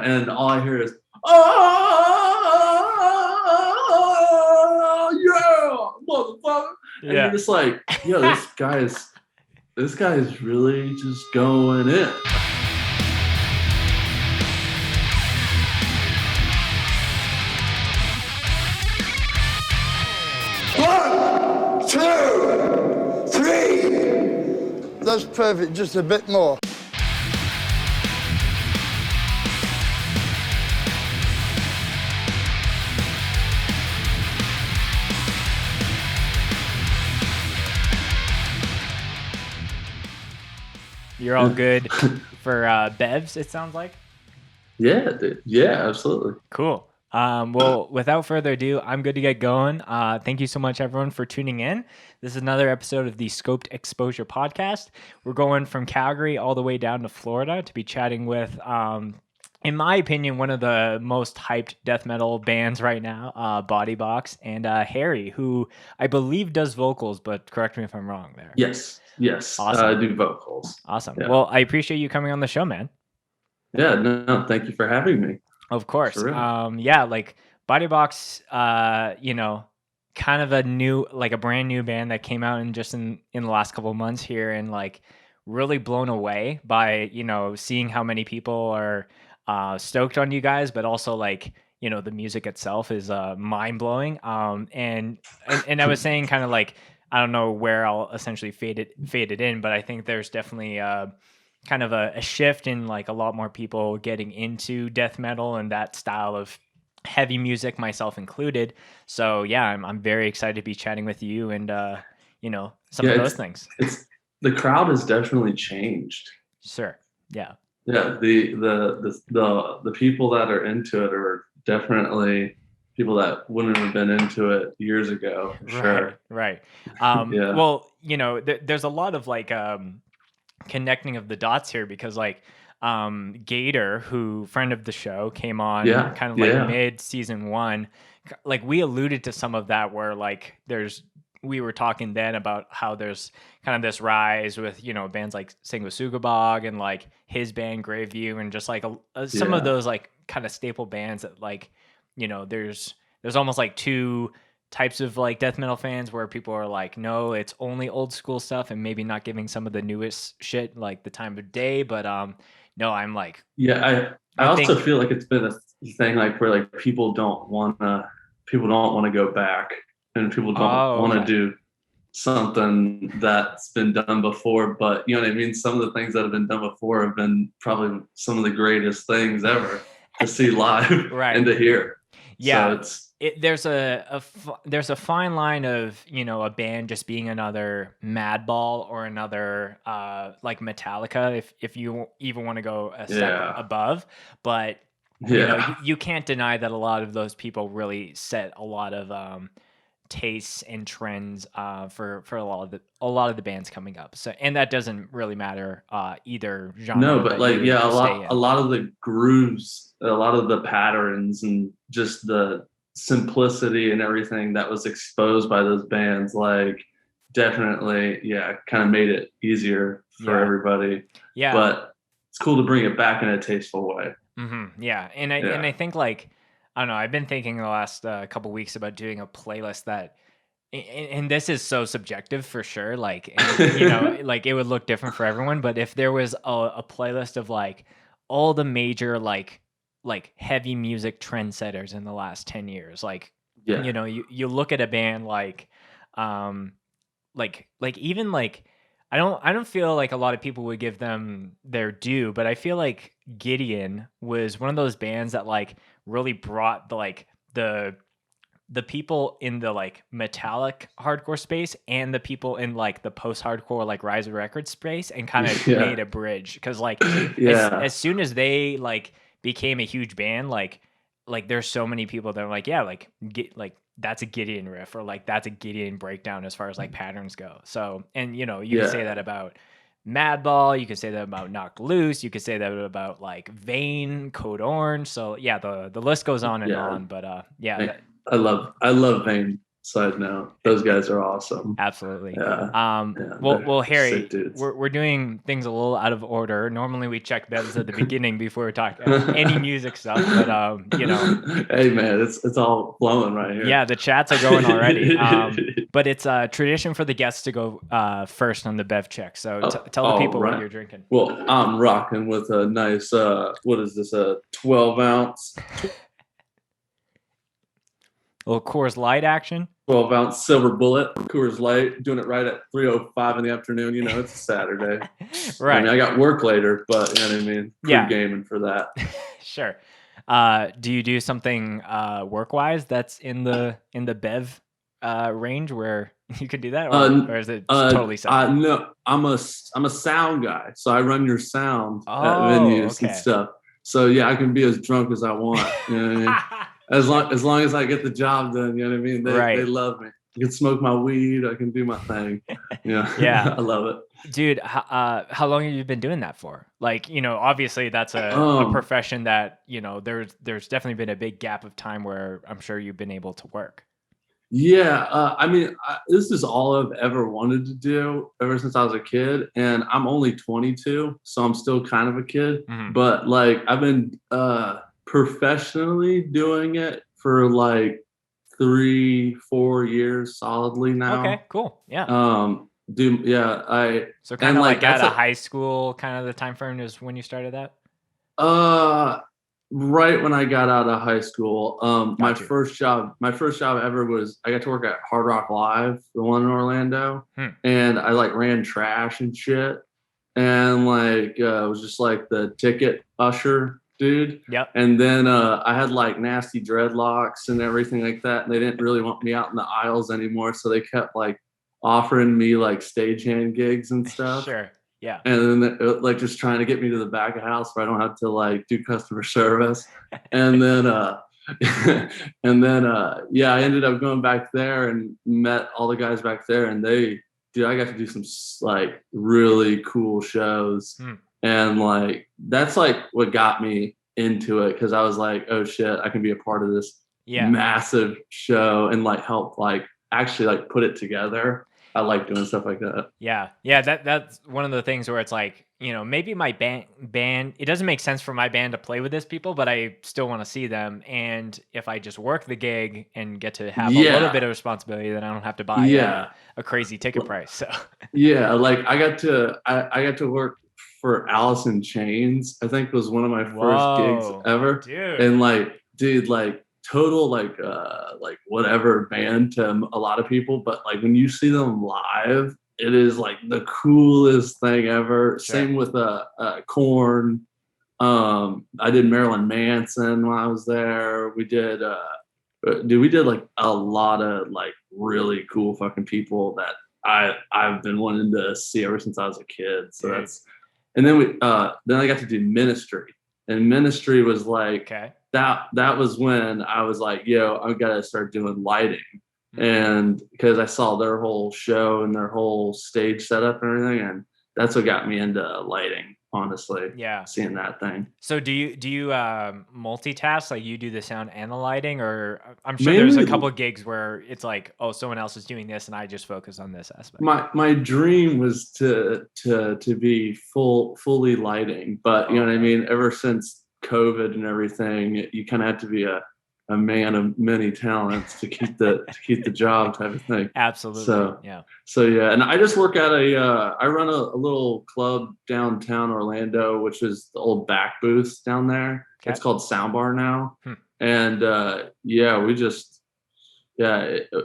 and all I hear is, oh yeah, motherfucker. And you're just like, yo, this guy is really just going in. One, two, three. That's perfect, just a bit more. You're all good for bevs, it sounds like? Yeah, dude. Yeah, absolutely. Cool. Well, without further ado, I'm good to get going. Thank you so much, everyone, for tuning in. This is another episode of the Scoped Exposure podcast. We're going from Calgary all the way down to Florida to be chatting with, in my opinion, one of the most hyped death metal bands right now, BODYBOX, and Harry, who I believe does vocals, but correct me if I'm wrong there. Yes. Awesome. I do vocals. Awesome. Yeah. Well, I appreciate you coming on the show, man. Yeah, no, thank you for having me. Of course. Sure. Yeah, like BODYBOX, kind of a brand new band that came out in the last couple of months here, and like really blown away by, seeing how many people are stoked on you guys, but also like, the music itself is mind blowing. And I was saying kind of like, I don't know where I'll essentially fade it in, but I think there's definitely kind of a shift in like a lot more people getting into death metal and that style of heavy music, myself included. So yeah, I'm very excited to be chatting with you and some of those things. The crowd has definitely changed. Sure. Yeah. Yeah. The people that are into it are definitely people that wouldn't have been into it years ago. Sure. Right. Yeah. Well, there's a lot of like connecting of the dots here because like Gator, who friend of the show, came on kind of like mid season 1. Like we alluded to some of that where like we were talking then about how there's kind of this rise with, bands like Sanguisugabog and like his band Graveview and just like some of those like kind of staple bands that like, there's almost like two types of like death metal fans where people are like, no, it's only old school stuff and maybe not giving some of the newest shit like the time of day. But no, I'm like, I also feel like it's been a thing like where like people don't want to go back and people don't want to do something that's been done before. But you know what I mean? Some of the things that have been done before have been probably some of the greatest things ever to see live and to hear. Yeah. So there's a fine line of, a band just being another Madball or another like Metallica if you even want to go a step above, but you can't deny that a lot of those people really set a lot of tastes and trends for a lot of the bands coming up. So, and that doesn't really matter either genre. No, but like a lot of the grooves, a lot of the patterns, and just the simplicity and everything that was exposed by those bands, like definitely kind of made it easier for everybody. But it's cool to bring it back in a tasteful way. Mm-hmm. And I think like, I don't know, I've been thinking the last couple weeks about doing a playlist that, and this is so subjective for sure, like, and, like it would look different for everyone, but if there was a playlist of like all the major like heavy music trendsetters in the last 10 years, like, you look at a band like even like, I don't feel like a lot of people would give them their due, but I feel like Gideon was one of those bands that like really brought the people in the like metallic hardcore space and the people in like the post-hardcore like Rise of Records space and kind of made a bridge, because like as soon as they like became a huge band, like there's so many people that are like that's a Gideon riff, or like that's a Gideon breakdown as far as like patterns go. So, and you can say that about Madball, you could say that about Knocked Loose, you could say that about like Vane, Code Orange. So yeah, the list goes on and on. But I love Vane. side note. Those guys are awesome. Absolutely. Yeah. Well, Harry, we're doing things a little out of order. Normally we check bevs at the beginning before we talk any music stuff, but you know. Hey man, it's all flowing right here. Yeah, the chats are going already. But it's a tradition for the guests to go first on the bev check. So tell the people what you're drinking. Well, I'm rocking with a nice what is this, a 12 ounce a little Coors Light action. 12 ounce Silver Bullet Coors Light, doing it right at 3:05 in the afternoon. You know, it's a Saturday. Right. I mean, I got work later, but you know what I mean? Yeah. Gaming for that. Sure. Do you do something work-wise that's in the bev range where you could do that, or is it totally separate? No, I'm a sound guy, so I run your sound at venues and stuff. So yeah, I can be as drunk as I want. You know what I mean? As long as I get the job done, you know what I mean? They love me. I can smoke my weed. I can do my thing. Yeah. I love it. Dude, how long have you been doing that for? Like, you know, obviously that's a profession that, you know, there's definitely been a big gap of time where I'm sure you've been able to work. Yeah. I mean, this is all I've ever wanted to do ever since I was a kid. And I'm only 22, so I'm still kind of a kid. Mm-hmm. But like, I've been professionally doing it for like 3-4 years solidly now. Okay, cool. Yeah. So kind of like out of high school, kind of the time frame is when you started that? Right when I got out of high school. My first job ever was I got to work at Hard Rock Live, the one in Orlando, and I like ran trash and shit, and like was just like the ticket usher dude. Yep. And then I had like nasty dreadlocks and everything like that, and they didn't really want me out in the aisles anymore, so they kept like offering me like stagehand gigs and stuff. Sure. Yeah. And then like just trying to get me to the back of house where I don't have to like do customer service. And then I ended up going back there and met all the guys back there, and I got to do some like really cool shows. And like that's like what got me into it, because I was like, oh shit, I can be a part of this massive show and like help like actually like put it together. I like doing stuff like that. Yeah. That's one of the things where it's like, you know, maybe my band, it doesn't make sense for my band to play with these people, but I still want to see them. And if I just work the gig and get to have a little bit of responsibility, then I don't have to buy a crazy ticket price. So yeah, like I got to work for Alice in Chains. I think was one of my first gigs ever. Dude. And like, dude, like total like whatever band to a lot of people, but like when you see them live, it is like the coolest thing ever. Sure. Same with Korn. I did Marilyn Manson when I was there. We did like a lot of like really cool fucking people that I've been wanting to see ever since I was a kid. So that's, and then then I got to do Ministry, and Ministry was like that was when I was like, yo, I've got to start doing lighting. And because I saw their whole show and their whole stage setup and everything, and that's what got me into lighting, honestly. Yeah, seeing that thing. So do you multitask? Like you do the sound and the lighting, or I'm sure there's a couple of gigs where it's like, oh, someone else is doing this and I just focus on this aspect. My dream was to be fully lighting, but you know what I mean. Ever since COVID and everything, you kind of have to be a man of many talents to keep the job type of thing. Absolutely. So yeah, and I just work at I run a little club downtown Orlando, which is the old back booth down there. It's called Soundbar now. And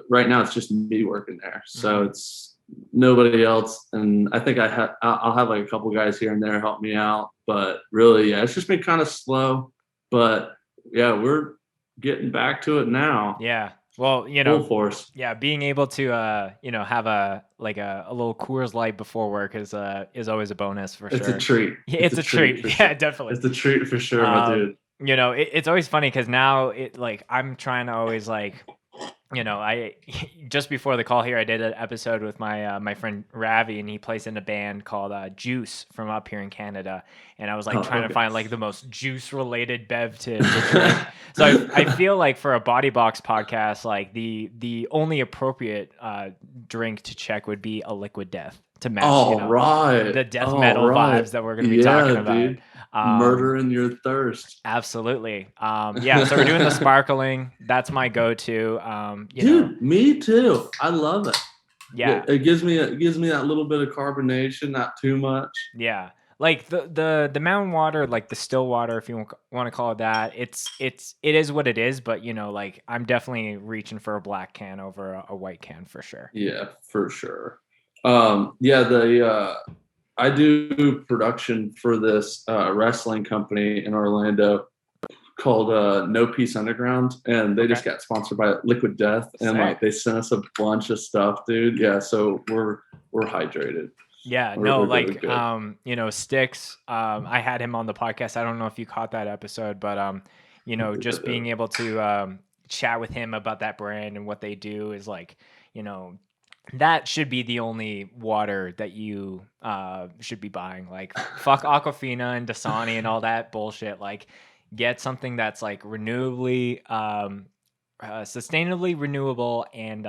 right now it's just me working there, so it's nobody else, and I think I'll have like a couple guys here and there help me out, but really it's just been kind of slow, but we're getting back to it now. Well, you know, full force. Being able to have a little Coors Light before work is always a bonus for sure. It's a treat. It's a treat. Yeah, definitely. It's a treat for sure, my dude. You know, it's always funny because now I'm trying to always like I just before the call here, I did an episode with my friend Ravi, and he plays in a band called Juice from up here in Canada. And I was like trying to find like the most juice related bev to drink. So I feel like for a Body Box podcast, like the only appropriate drink to check would be a Liquid Death to match the death metal vibes that we're going to be talking about. Dude. Murdering your thirst. Absolutely. Yeah, so we're doing the sparkling. That's my go-to. Dude, me too. I love it. Yeah. It gives me that little bit of carbonation, not too much. Yeah. Like the mountain water, like the still water, if you want to call it that, it is what it is. But like I'm definitely reaching for a black can over a white can for sure. Yeah, for sure. I do production for this wrestling company in Orlando called No Peace Underground, and they just got sponsored by Liquid Death, and like they sent us a bunch of stuff, dude. Yeah, so we're hydrated. Yeah, Styx. I had him on the podcast. I don't know if you caught that episode, but just being able to chat with him about that brand and what they do is like, that should be the only water that you should be buying. Like, fuck Aquafina and Dasani and all that bullshit. Like, get something that's like renewably, sustainably renewable, and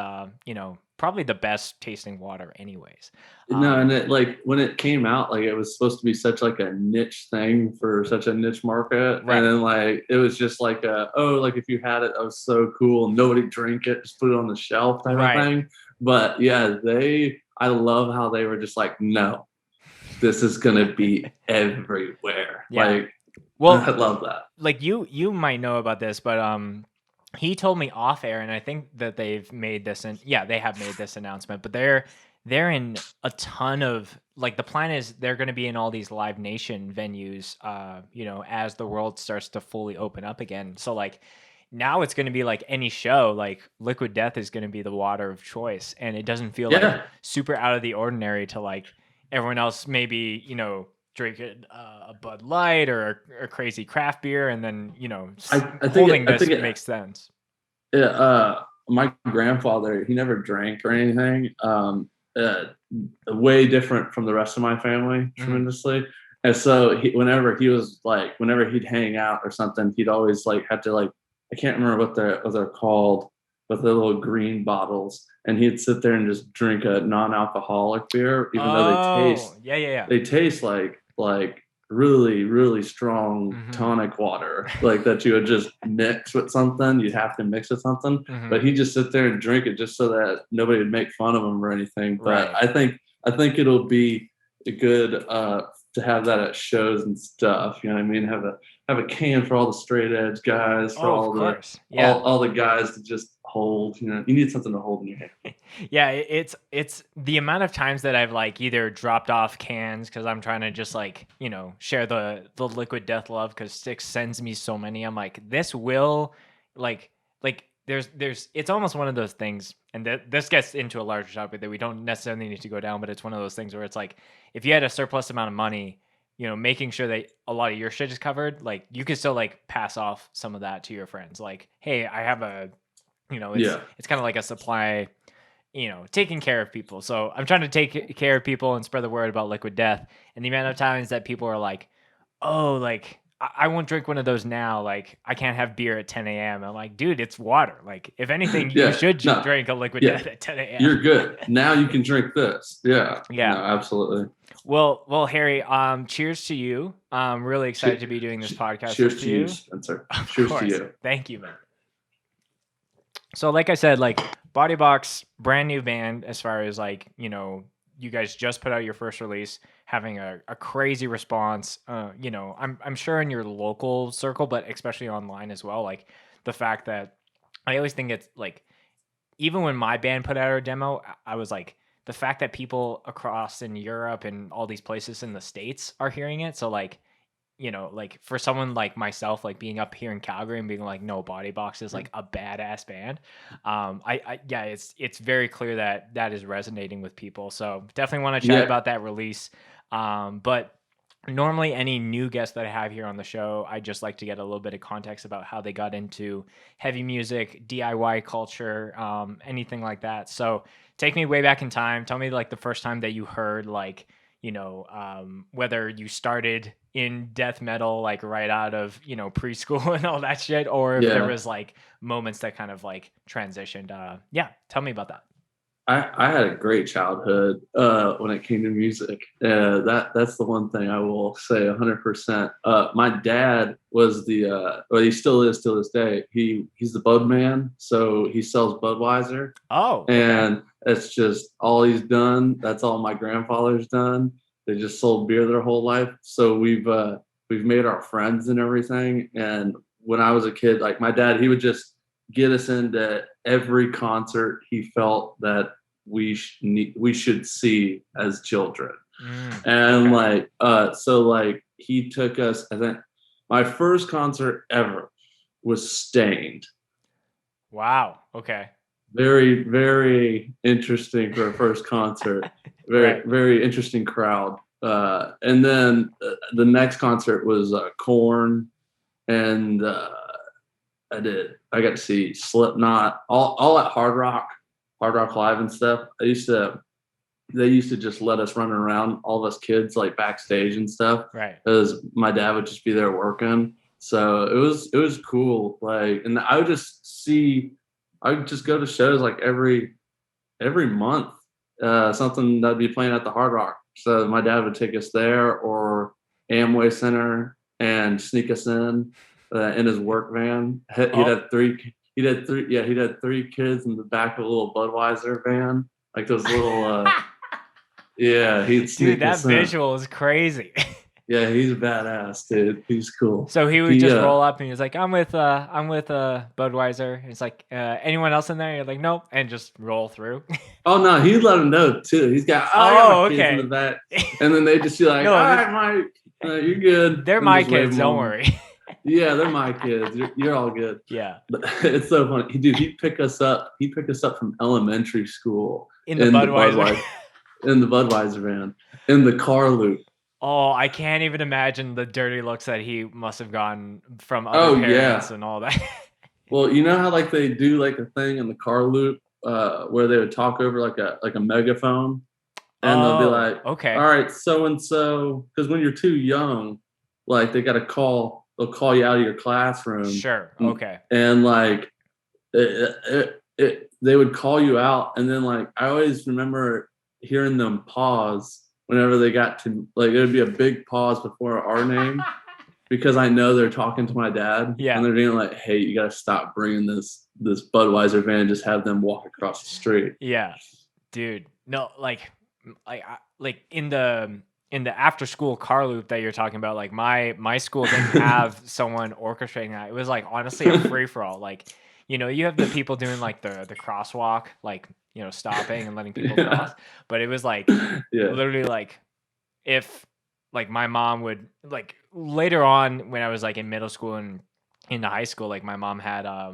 probably the best tasting water, anyways. No, and it, like when it came out, like it was supposed to be such like a niche thing for such a niche market, right. And then like it was just like like if you had it, that was so cool. Nobody drink it, just put it on the shelf type of thing. But yeah, I love how they were just like, no, this is gonna be everywhere. Yeah. Like, well, I love that. Like you might know about this, but he told me off air, and I think that they've made this, and they have made this announcement, but they're in a ton of, like, the plan is they're going to be in all these Live Nation venues, as the world starts to fully open up again. So like now it's going to be like any show, like Liquid Death is going to be the water of choice, and it doesn't feel like super out of the ordinary to like everyone else maybe drink a Bud Light or a crazy craft beer, and then I think it makes sense. Yeah, my grandfather, he never drank or anything. Way different from the rest of my family, tremendously. And so whenever he'd hang out or something, he'd always like have to like, I can't remember what they're called, but the little green bottles, and he'd sit there and just drink a non-alcoholic beer, even though they taste like really, really strong tonic water, like that you would just mix with something. You'd have to mix with something, but he'd just sit there and drink it just so that nobody would make fun of him or anything. But I think it'll be good to have that at shows and stuff. You know what I mean? Have a can for all the straight edge guys, for all the guys to just hold. You need something to hold in your hand. Yeah, it's the amount of times that I've like either dropped off cans because I'm trying to just like share the Liquid Death love, because Styx sends me so many. I'm like, this will like there's it's almost one of those things, and this gets into a larger topic that we don't necessarily need to go down, but it's one of those things where it's like, if you had a surplus amount of money, making sure that a lot of your shit is covered, like you could still like pass off some of that to your friends. Like, hey, I have a, it's kind of like a supply, taking care of people. So I'm trying to take care of people and spread the word about Liquid Death. And the amount of times that people are like, oh, like I won't drink one of those now. Like, I can't have beer at 10 a.m. I'm like, dude, it's water. Like, if anything, you should drink a Liquid Death at 10 a.m. You're good. Now you can drink this. Yeah. Yeah. No, absolutely. Well, Harry, cheers to you. I'm really excited to be doing this podcast. Cheers to you, Spencer. Cheers to you. Thank you, man. So like I said, like BODYBOX, brand new band as far as like, you guys just put out your first release, having a crazy response. I'm sure in your local circle, but especially online as well. Like the fact that I always think it's like, even when my band put out a demo, I was like, the fact that people across in Europe and all these places in the States are hearing it. So like, like for someone like myself, like being up here in Calgary and being like, no, BODYBOX is like a badass band. It's very clear that is resonating with people. So definitely want to chat about that release. But normally any new guests that I have here on the show, I just like to get a little bit of context about how they got into heavy music, DIY culture, anything like that. So take me way back in time. Tell me like the first time that you heard like, whether you started in death metal, like right out of, preschool and all that shit, or if there was like moments that kind of like transitioned. Tell me about that. I had a great childhood when it came to music. That's the one thing I will say 100%. My dad was he still is to this day. He's the Bud man, so he sells Budwiser. Oh, okay. And it's just all he's done. That's all my grandfather's done. They just sold beer their whole life. So we've made our friends and everything. And when I was a kid, like my dad, he would just get us into every concert he felt that we should see as children. And so he took us, I think my first concert ever was Stained. Wow. Okay. Very, very interesting for a first concert. Very, very interesting crowd. And then the next concert was Korn, and I got to see Slipknot, all at Hard Rock Live and stuff. They used to just let us run around, all of us kids, like backstage and stuff. Right. Because my dad would just be there working. So it was cool. Like, and I would just go to shows like every month, something that'd be playing at the Hard Rock. So my dad would take us there or Amway Center and sneak us in his work van. He'd had three kids in the back of a little Budweiser van, like those little. He'd sneak us in. Dude, that visual is crazy. Yeah, he's badass, dude. He's cool. So he would just roll up and he was like, I'm with Budweiser. It's like, anyone else in there? You're like, nope, and just roll through. Oh no, he'd let him know too. He's got kids in the back, and then they just be like, all right, Mike, you're good. They're my kids. Don't worry. Yeah, they're my kids. You're all good. Yeah, but it's so funny. He'd pick us up. He picked us up from elementary school in the Budweiser van, in the car loop. Oh, I can't even imagine the dirty looks that he must have gotten from other parents and all that. Well, you know how like they do like a thing in the car loop where they would talk over like a megaphone, and they'll be like, okay, all right, so and so, because when you're too young, like they'll call you out of your classroom. Sure. Okay. And like they would call you out, and then like I always remember hearing them pause whenever they got to, like, it would be a big pause before our name because I know they're talking to my dad. Yeah. And they're being like, hey, you got to stop bringing this Budweiser van and just have them walk across the street. Yeah. Dude. No, like in the after school car loop that you're talking about, like my school didn't have someone orchestrating that. It was like honestly a free for all. Like, you have the people doing like the crosswalk, like, stopping and letting people cross. But it was like literally like if like my mom would like later on when I was like in middle school and into high school, like my mom had I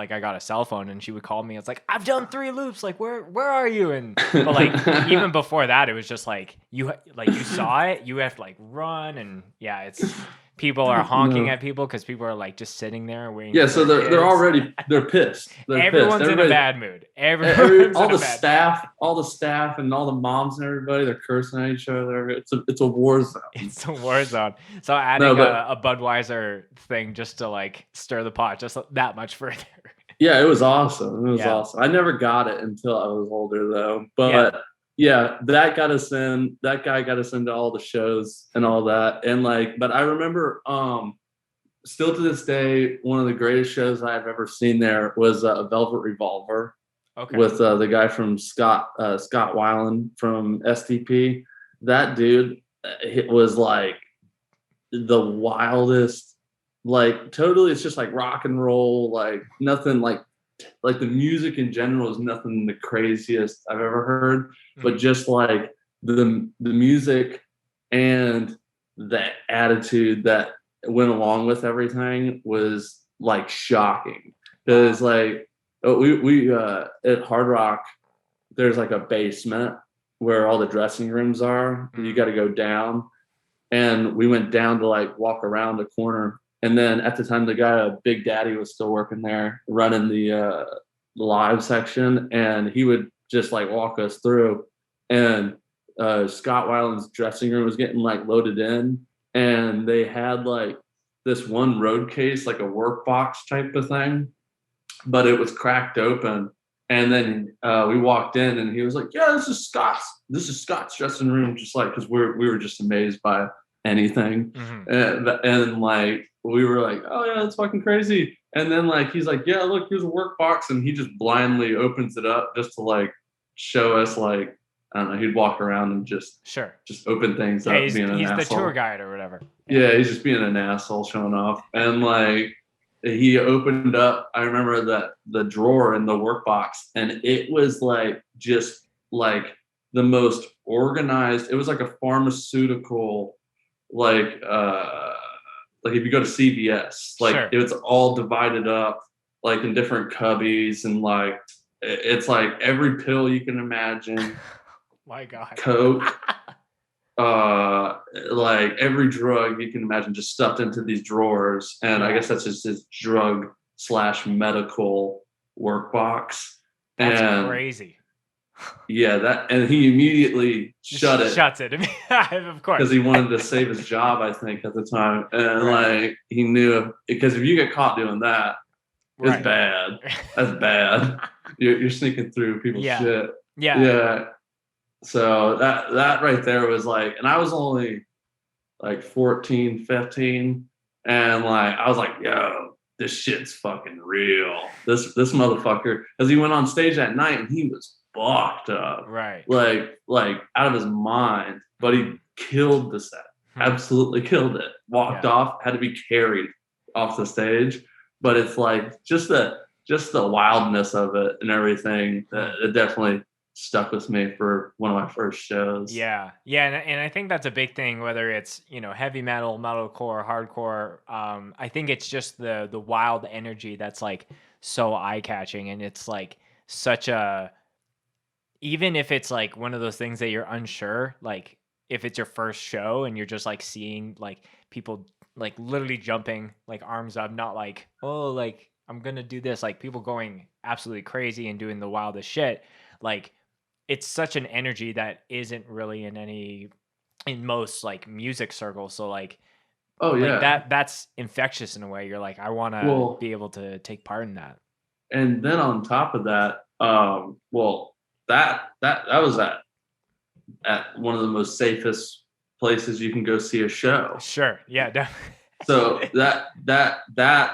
got a cell phone and she would call me. It's like, I've done 3 loops. Like where are you? But like even before that, it was just like you saw it, you have to like run and it's people are honking at people because people are like just sitting there waiting. Yeah, so they're pissed. Everyone's in a bad mood. All the staff and all the moms and everybody, they're cursing at each other. It's a war zone. It's a war zone. So adding a Budweiser thing just to like stir the pot just that much further. Yeah, it was awesome. Awesome. I never got it until I was older though. But yeah, that got us in. That guy got us into all the shows and all that. And like, but I remember, still to this day, one of the greatest shows I've ever seen there was Velvet Revolver, with the guy from Scott Weiland from STP. That dude, it was like the wildest, like totally. It's just like rock and roll, like nothing like the music in general is nothing the craziest I've ever heard, but just like the music and the attitude that went along with everything was like shocking. Because like we at Hard Rock, there's like a basement where all the dressing rooms are. You got to go down, and we went down to like walk around the corner. And then at the time, the guy, Big Daddy, was still working there, running the live section, and he would just like walk us through. And Scott Weiland's dressing room was getting like loaded in, and they had like this one road case, like a work box type of thing, but it was cracked open. And then we walked in, and he was like, "Yeah, this is Scott's dressing room," just like, because we were just amazed by anything. And like we were like, "Oh yeah, that's fucking crazy." And then like he's like, "Yeah, look, here's a work box," and he just blindly opens it up just to like show us, like, I don't know, he'd walk around and just open things up, he's being an asshole. He's the tour guide or whatever. Yeah, he's just being an asshole, showing off. And like he opened up, I remember that the drawer in the workbox, and it was like just like the most organized. It was like a pharmaceutical, like if you go to CVS, like it was all divided up like in different cubbies, and like it's like every pill you can imagine. My God. Coke. Like every drug you can imagine just stuffed into these drawers. And I guess that's just his drug / medical workbox. That's crazy. Yeah, and he immediately shuts it. Of course. Because he wanted to save his job, I think, at the time. And like he knew, because if you get caught doing that, it's bad. That's bad. You're sneaking through people's shit. Yeah. So that right there was like, and I was only like 14, 15, and like I was like, "Yo, this shit's fucking real." This motherfucker, because he went on stage at night and he was fucked up, like out of his mind, but he killed the set, absolutely killed it. Walked off, had to be carried off the stage, but it's like just the wildness of it and everything. It definitely stuck with me for one of my first shows. Yeah, and I think that's a big thing, whether it's, you know, heavy metal, metalcore, hardcore. I think it's just the wild energy that's like so eye-catching, and it's like such a, even if it's like one of those things that you're unsure, like if it's your first show and you're just like seeing like people like literally jumping like arms up, not like, oh, like I'm gonna do this, like people going absolutely crazy and doing the wildest shit, like it's such an energy that isn't really in most like music circles. So like, like that's infectious in a way. You're like, I want to be able to take part in that. And then on top of that, that was at one of the most safest places you can go see a show. Sure. Yeah, definitely. So that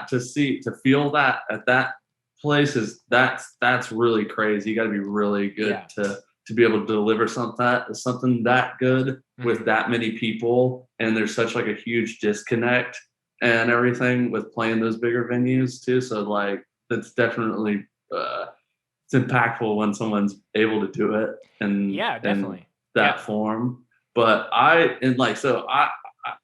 to feel that at that place that's really crazy. You got to be really good to be able to deliver something that good with that many people, and there's such like a huge disconnect and everything with playing those bigger venues too. So like that's definitely it's impactful when someone's able to do it, and definitely in that form. But that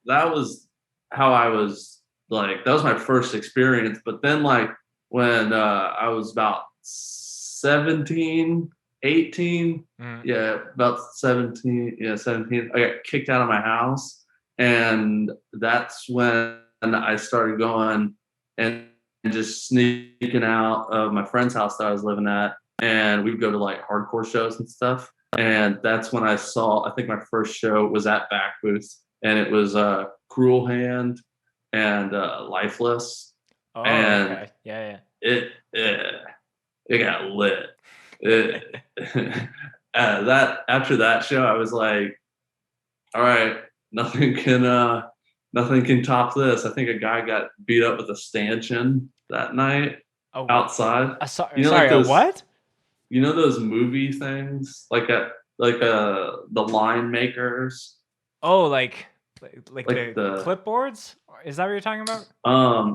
was how I was, like, that was my first experience. But then like when I was about 17, 18, about 17, 17, I got kicked out of my house, and that's when I started going and just sneaking out of my friend's house that I was living at, and we'd go to like hardcore shows and stuff. And that's when I think my first show was at Back Booth, and it was Cruel Hand and Lifeless. Oh, and okay. Yeah. It got lit. That after that show, I was like, all right, nothing can top this. I think a guy got beat up with a stanchion that night outside. What? You know those movie things, like the line makers. Oh, like the clipboards? Is that what you're talking about?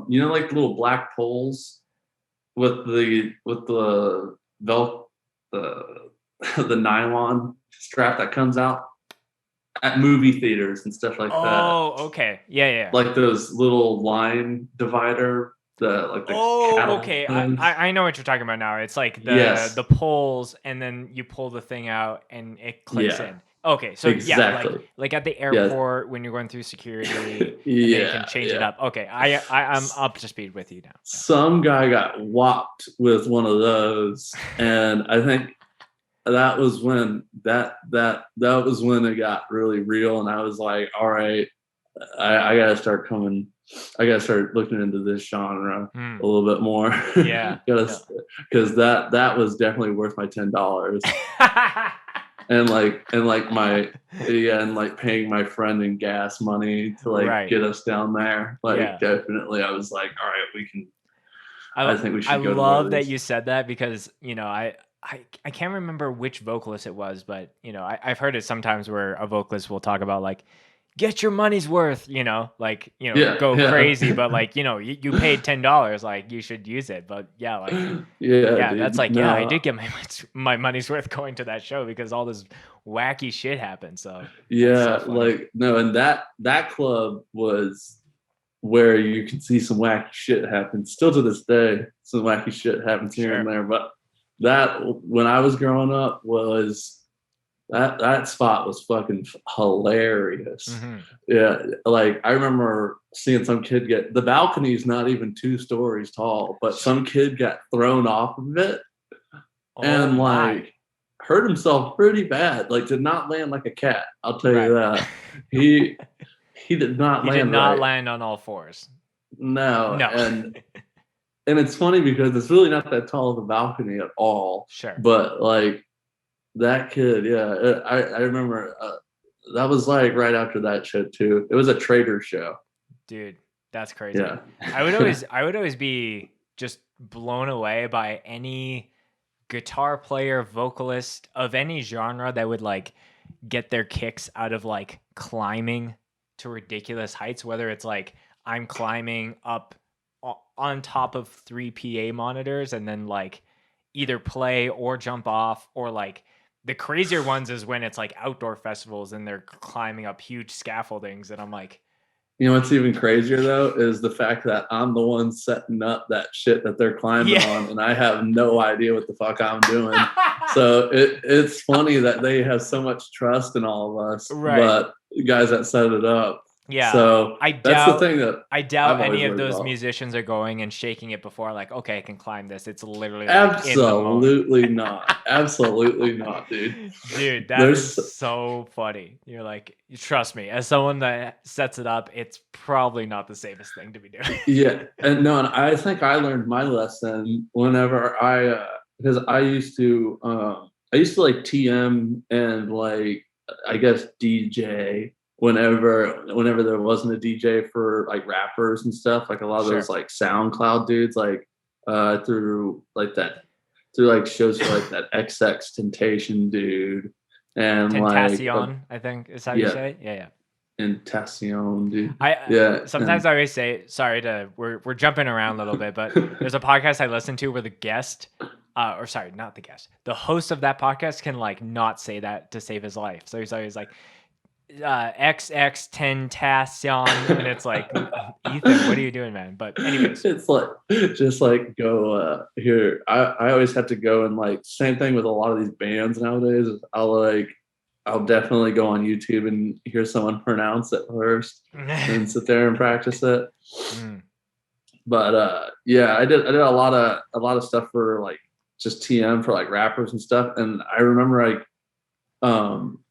You know, like little black poles with the the nylon strap that comes out at movie theaters and stuff like that. Oh, okay. Yeah. Like those little line divider. Okay. I know what you're talking about now. It's like the poles, and then you pull the thing out and it clicks in. Okay, so exactly. yeah, like at the airport when you're going through security, and they can change it up. Okay, I'm up to speed with you now. Some guy got whopped with one of those, and I think that was when it got really real, and I was like, all right, I gotta start looking into this genre a little bit more. Yeah, because that was definitely worth my $10. and paying my friend in gas money to get us down there. Definitely, I was like, all right, we can. I think we should go. I love that you said that because I can't remember which vocalist it was, but I've heard it sometimes where a vocalist will talk about like, get your money's worth, go crazy, but like, you paid $10, like you should use it. But dude, that's like, I did get my money's worth going to that show because all this wacky shit happened. So and that club was where you can see some wacky shit happen. Still to this day, some wacky shit happens here and there. But that, when I was growing up, was that spot was fucking hilarious. Mm-hmm. Yeah, like I remember seeing some kid the balcony's not even 2 stories tall, but some kid got thrown off of it and hurt himself pretty bad. Like did not land like a cat. I'll tell you that. He did not land. He did not land on all fours. No. And it's funny because it's really not that tall of a balcony at all. Sure. But like that kid, I remember that was like right after that show too. It was a Trader show. Dude, that's crazy. Yeah. I would always be just blown away by any guitar player, vocalist of any genre that would like get their kicks out of like climbing to ridiculous heights, whether it's like I'm climbing up on top of 3 PA monitors and then like either play or jump off, or like the crazier ones is when it's like outdoor festivals and they're climbing up huge scaffoldings, and I'm like, what's even crazier though is the fact that I'm the one setting up that shit that they're climbing on, and I have no idea what the fuck I'm doing. So it's funny that they have so much trust in all of us, but guys that set it up. Yeah. So that's the thing that I doubt any of those musicians are going and shaking it before, like, okay, I can climb this. It's literally absolutely not. Absolutely not, dude. Dude, that is so funny. You're like, trust me, as someone that sets it up, it's probably not the safest thing to be doing. Yeah, and I think I learned my lesson whenever because I used to like TM and like I guess DJ whenever there wasn't a DJ for like rappers and stuff, like a lot of those like SoundCloud dudes, like through like shows for like that XX Temptation dude and Tentacion, I think is how you say it. Yeah. Tentacion, dude. Sometimes I always say, we're jumping around a little bit, but there's a podcast I listen to where the guest, not the guest, the host of that podcast can like not say that to save his life. So he's always like, XX Tentacion, and it's like, Ethan, what are you doing, man? But anyways, it's like just like go here. I always have to go and like same thing with a lot of these bands nowadays. I'll definitely go on YouTube and hear someone pronounce it first and sit there and practice it. But I did a lot of stuff for like just TM for like rappers and stuff. And I remember like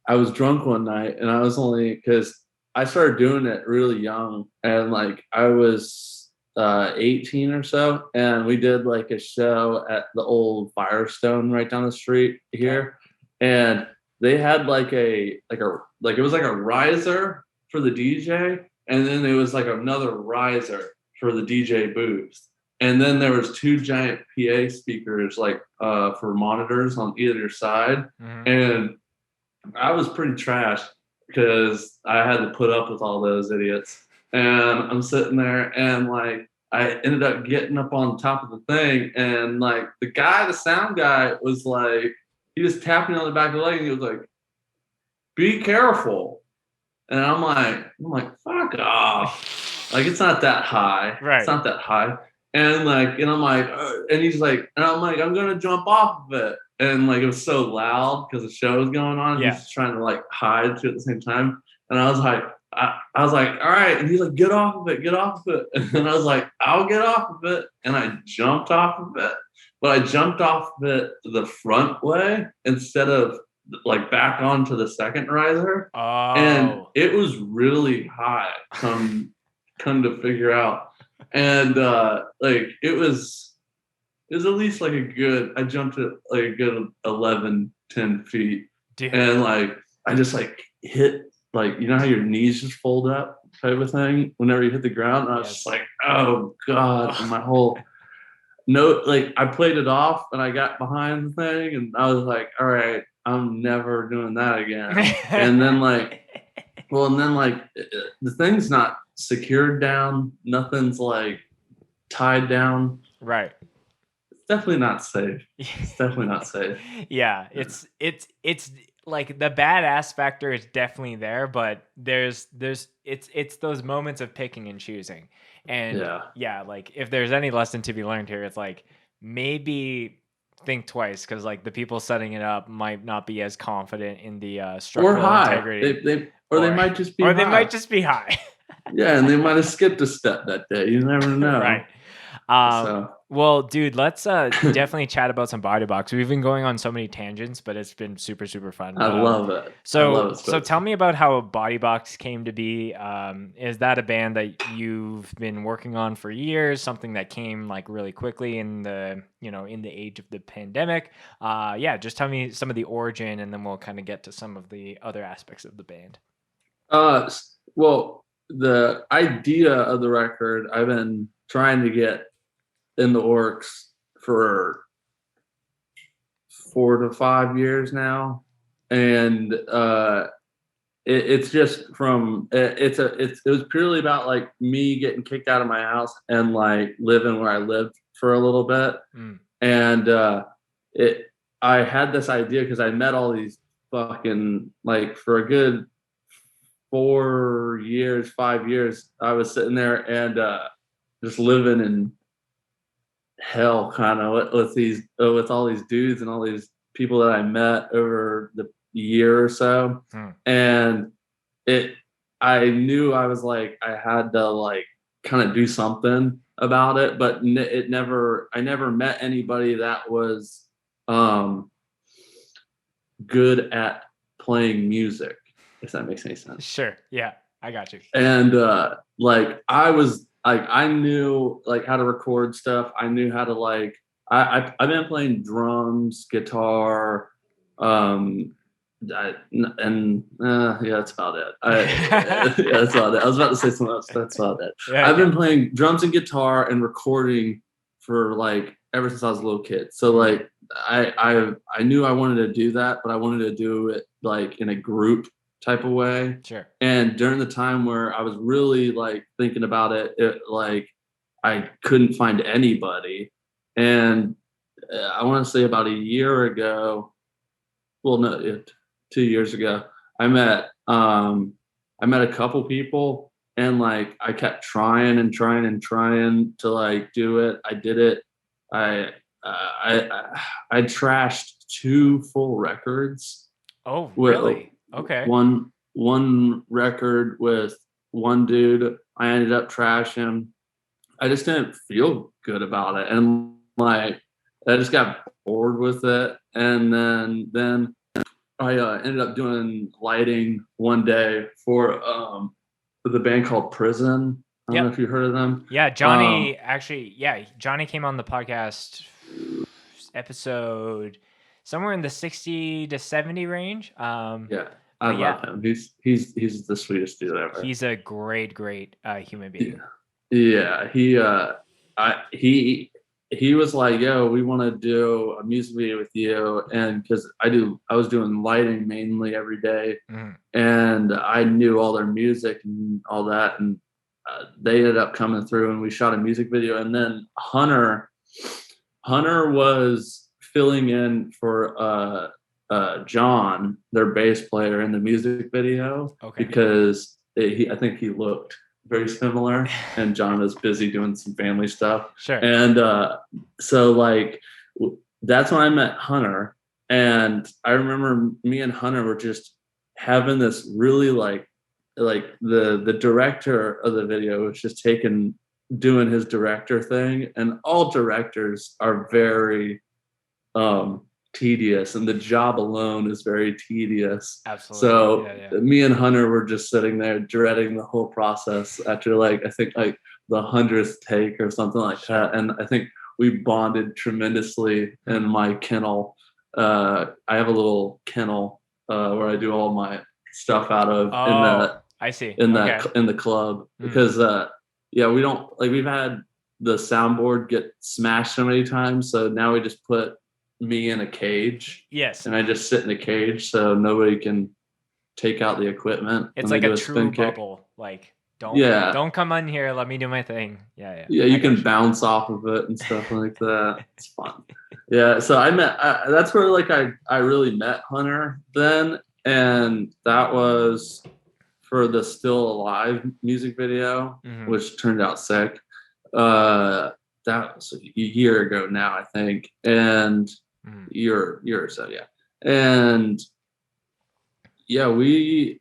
I was drunk one night, and I was only because I started doing it really young, and like I was 18 or so, and we did like a show at the old Firestone right down the street here, and they had like it was like a riser for the DJ, and then it was like another riser for the DJ booth, and then there was 2 giant PA speakers like for monitors on either side, and I was pretty trash because I had to put up with all those idiots. And I'm sitting there and like I ended up getting up on top of the thing, and like the sound guy was like, he just tapped me on the back of the leg and he was like, be careful. And I'm like, fuck off. Like it's not that high. Right. It's not that high. And I'm like, and he's like, and I'm like, I'm gonna jump off of it. And like it was so loud because the show was going on. Yeah. He's trying to like hide too at the same time. And I was like, I was like, all right. And he's like, get off of it, get off of it. And I was like, I'll get off of it. And I jumped off of it. But I jumped off of it the front way instead of like back onto the second riser. Oh. And it was really high, come to figure out. And like it was at least like I jumped at like a good 11, 10 feet. Dude. And like I just like hit, like, you know how your knees just fold up type of thing whenever you hit the ground. And I was just like, oh God. And my whole like I played it off and I got behind the thing and I was like, all right, I'm never doing that again. And then the thing's not secured down, nothing's like tied down. Right. It's definitely not safe. It's definitely not safe. Yeah, it's like the badass factor is definitely there, but it's those moments of picking and choosing. And yeah, like if there's any lesson to be learned here, it's like maybe think twice, because like the people setting it up might not be as confident in the structural integrity. They might just be high. They might just be high. Yeah, and they might have skipped a step that day. You never know. Right. Well, dude, let's definitely chat about some BODYBOX. We've been going on so many tangents, but it's been super, super fun. I love it. So tell me about how BODYBOX came to be. Is that a band that you've been working on for years? Something that came like really quickly in the age of the pandemic? Yeah, just tell me some of the origin, and then we'll kind of get to some of the other aspects of the band. Well, the idea of the record, I've been trying to get in the works for 4 to 5 years now, and it's just from it was purely about like me getting kicked out of my house and like living where I lived for a little bit. And I had this idea because I met all these fucking, like, for a good 4 years, 5 years, I was sitting there and just living in hell, kind of with all these dudes and all these people that I met over the year or so. And I knew I was like, I had to like kind of do something about it, but I never met anybody that was good at playing music, if that makes any sense. Sure. Yeah, I got you. And like I was like, I knew like how to record stuff. I knew how to like, I've been playing drums, guitar, yeah, that's about it. Yeah, that's about it. I was about to say something else. That's about it. Yeah, I've been playing drums and guitar and recording for like ever since I was a little kid. So like I knew I wanted to do that, but I wanted to do it like in a group type of way. Sure. And during the time where I was really like thinking about it, like I couldn't find anybody. And I want to say about a year ago, well, no, 2 years ago, I met a couple people, and like I kept trying to like do it. I did it. I trashed 2 full records. Oh, really? Okay. One record with one dude, I ended up trashing. I just didn't feel good about it, and like I just got bored with it. And then I ended up doing lighting one day for the band called Prison. I don't know if you heard of them. Yeah, Johnny Johnny came on the podcast episode somewhere in the 60 to 70 range. Yeah. I love him. He's the sweetest dude ever. He's a great human being. Yeah. He was like, yo, we want to do a music video with you. And because I was doing lighting mainly every day, and I knew all their music and all that. And they ended up coming through and we shot a music video. And then Hunter was filling in for John, their bass player, in the music video, because I think he looked very similar, and John is busy doing some family stuff. Sure. And so like that's when I met Hunter, and I remember me and Hunter were just having this really like the director of the video was just doing his director thing, and all directors are very tedious, and the job alone is very tedious. Absolutely. So me and Hunter were just sitting there dreading the whole process after I think the 100th take or something like that. And I think we bonded tremendously in my kennel. I have a little kennel where I do all my stuff out of I see. in the club, because we don't we've had the soundboard get smashed so many times, so now we just put me in a cage. Yes. And I just sit in a cage so nobody can take out the equipment. It's like a true bubble. Like don't come on here, let me do my thing. Yeah, you can bounce off of it and stuff like that. It's fun. Yeah, so that's where I really met Hunter then, and that was for the Still Alive music video, which turned out sick. That was a year ago now, I think, and year or so, yeah. And it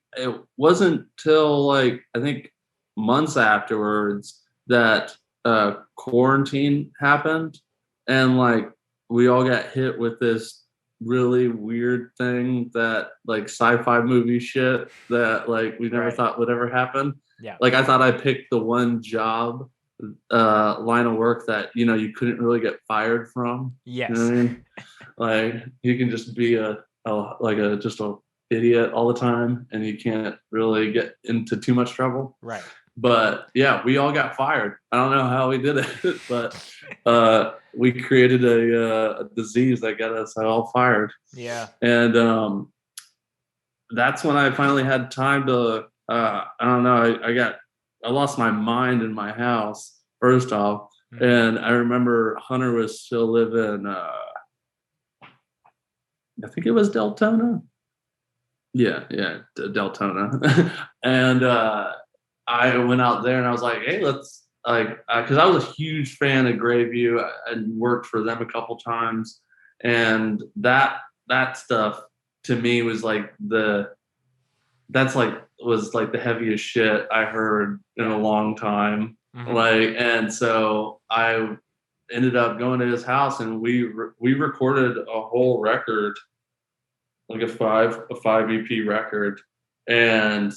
wasn't till I think months afterwards that quarantine happened, and we all got hit with this really weird thing that sci-fi movie shit that we never thought would ever happen. Yeah. I thought I picked the one job line of work that you couldn't really get fired from. Yes. You know what I mean? You can just be just a idiot all the time, and you can't really get into too much trouble. Right. But yeah, we all got fired. I don't know how we did it, but we created a disease that got us all fired. Yeah. And that's when I finally had time to I don't know, I lost my mind in my house, first off. And I remember Hunter was still living I think it was Deltona. Yeah, Deltona. And I went out there and I was like, hey, let's because I was a huge fan of Greyview and worked for them a couple times, and that stuff to me was the heaviest shit I heard in a long time. And so I ended up going to his house, and we recorded a whole record, a 5 EP record, and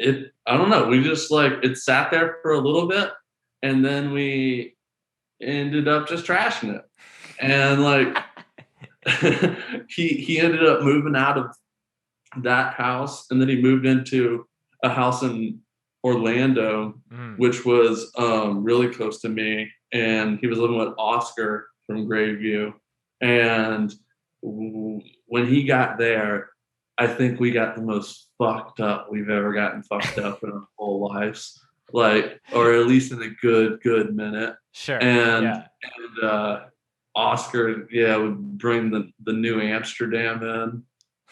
I don't know, we just it sat there for a little bit, and then we ended up just trashing it. And he ended up moving out of that house, and then he moved into a house in Orlando, which was really close to me, and he was living with Oscar from Greyview. And when he got there, I think we got the most fucked up we've ever gotten fucked up in our whole lives, or at least in a good minute. Sure. And Oscar, would bring the new Amsterdam in,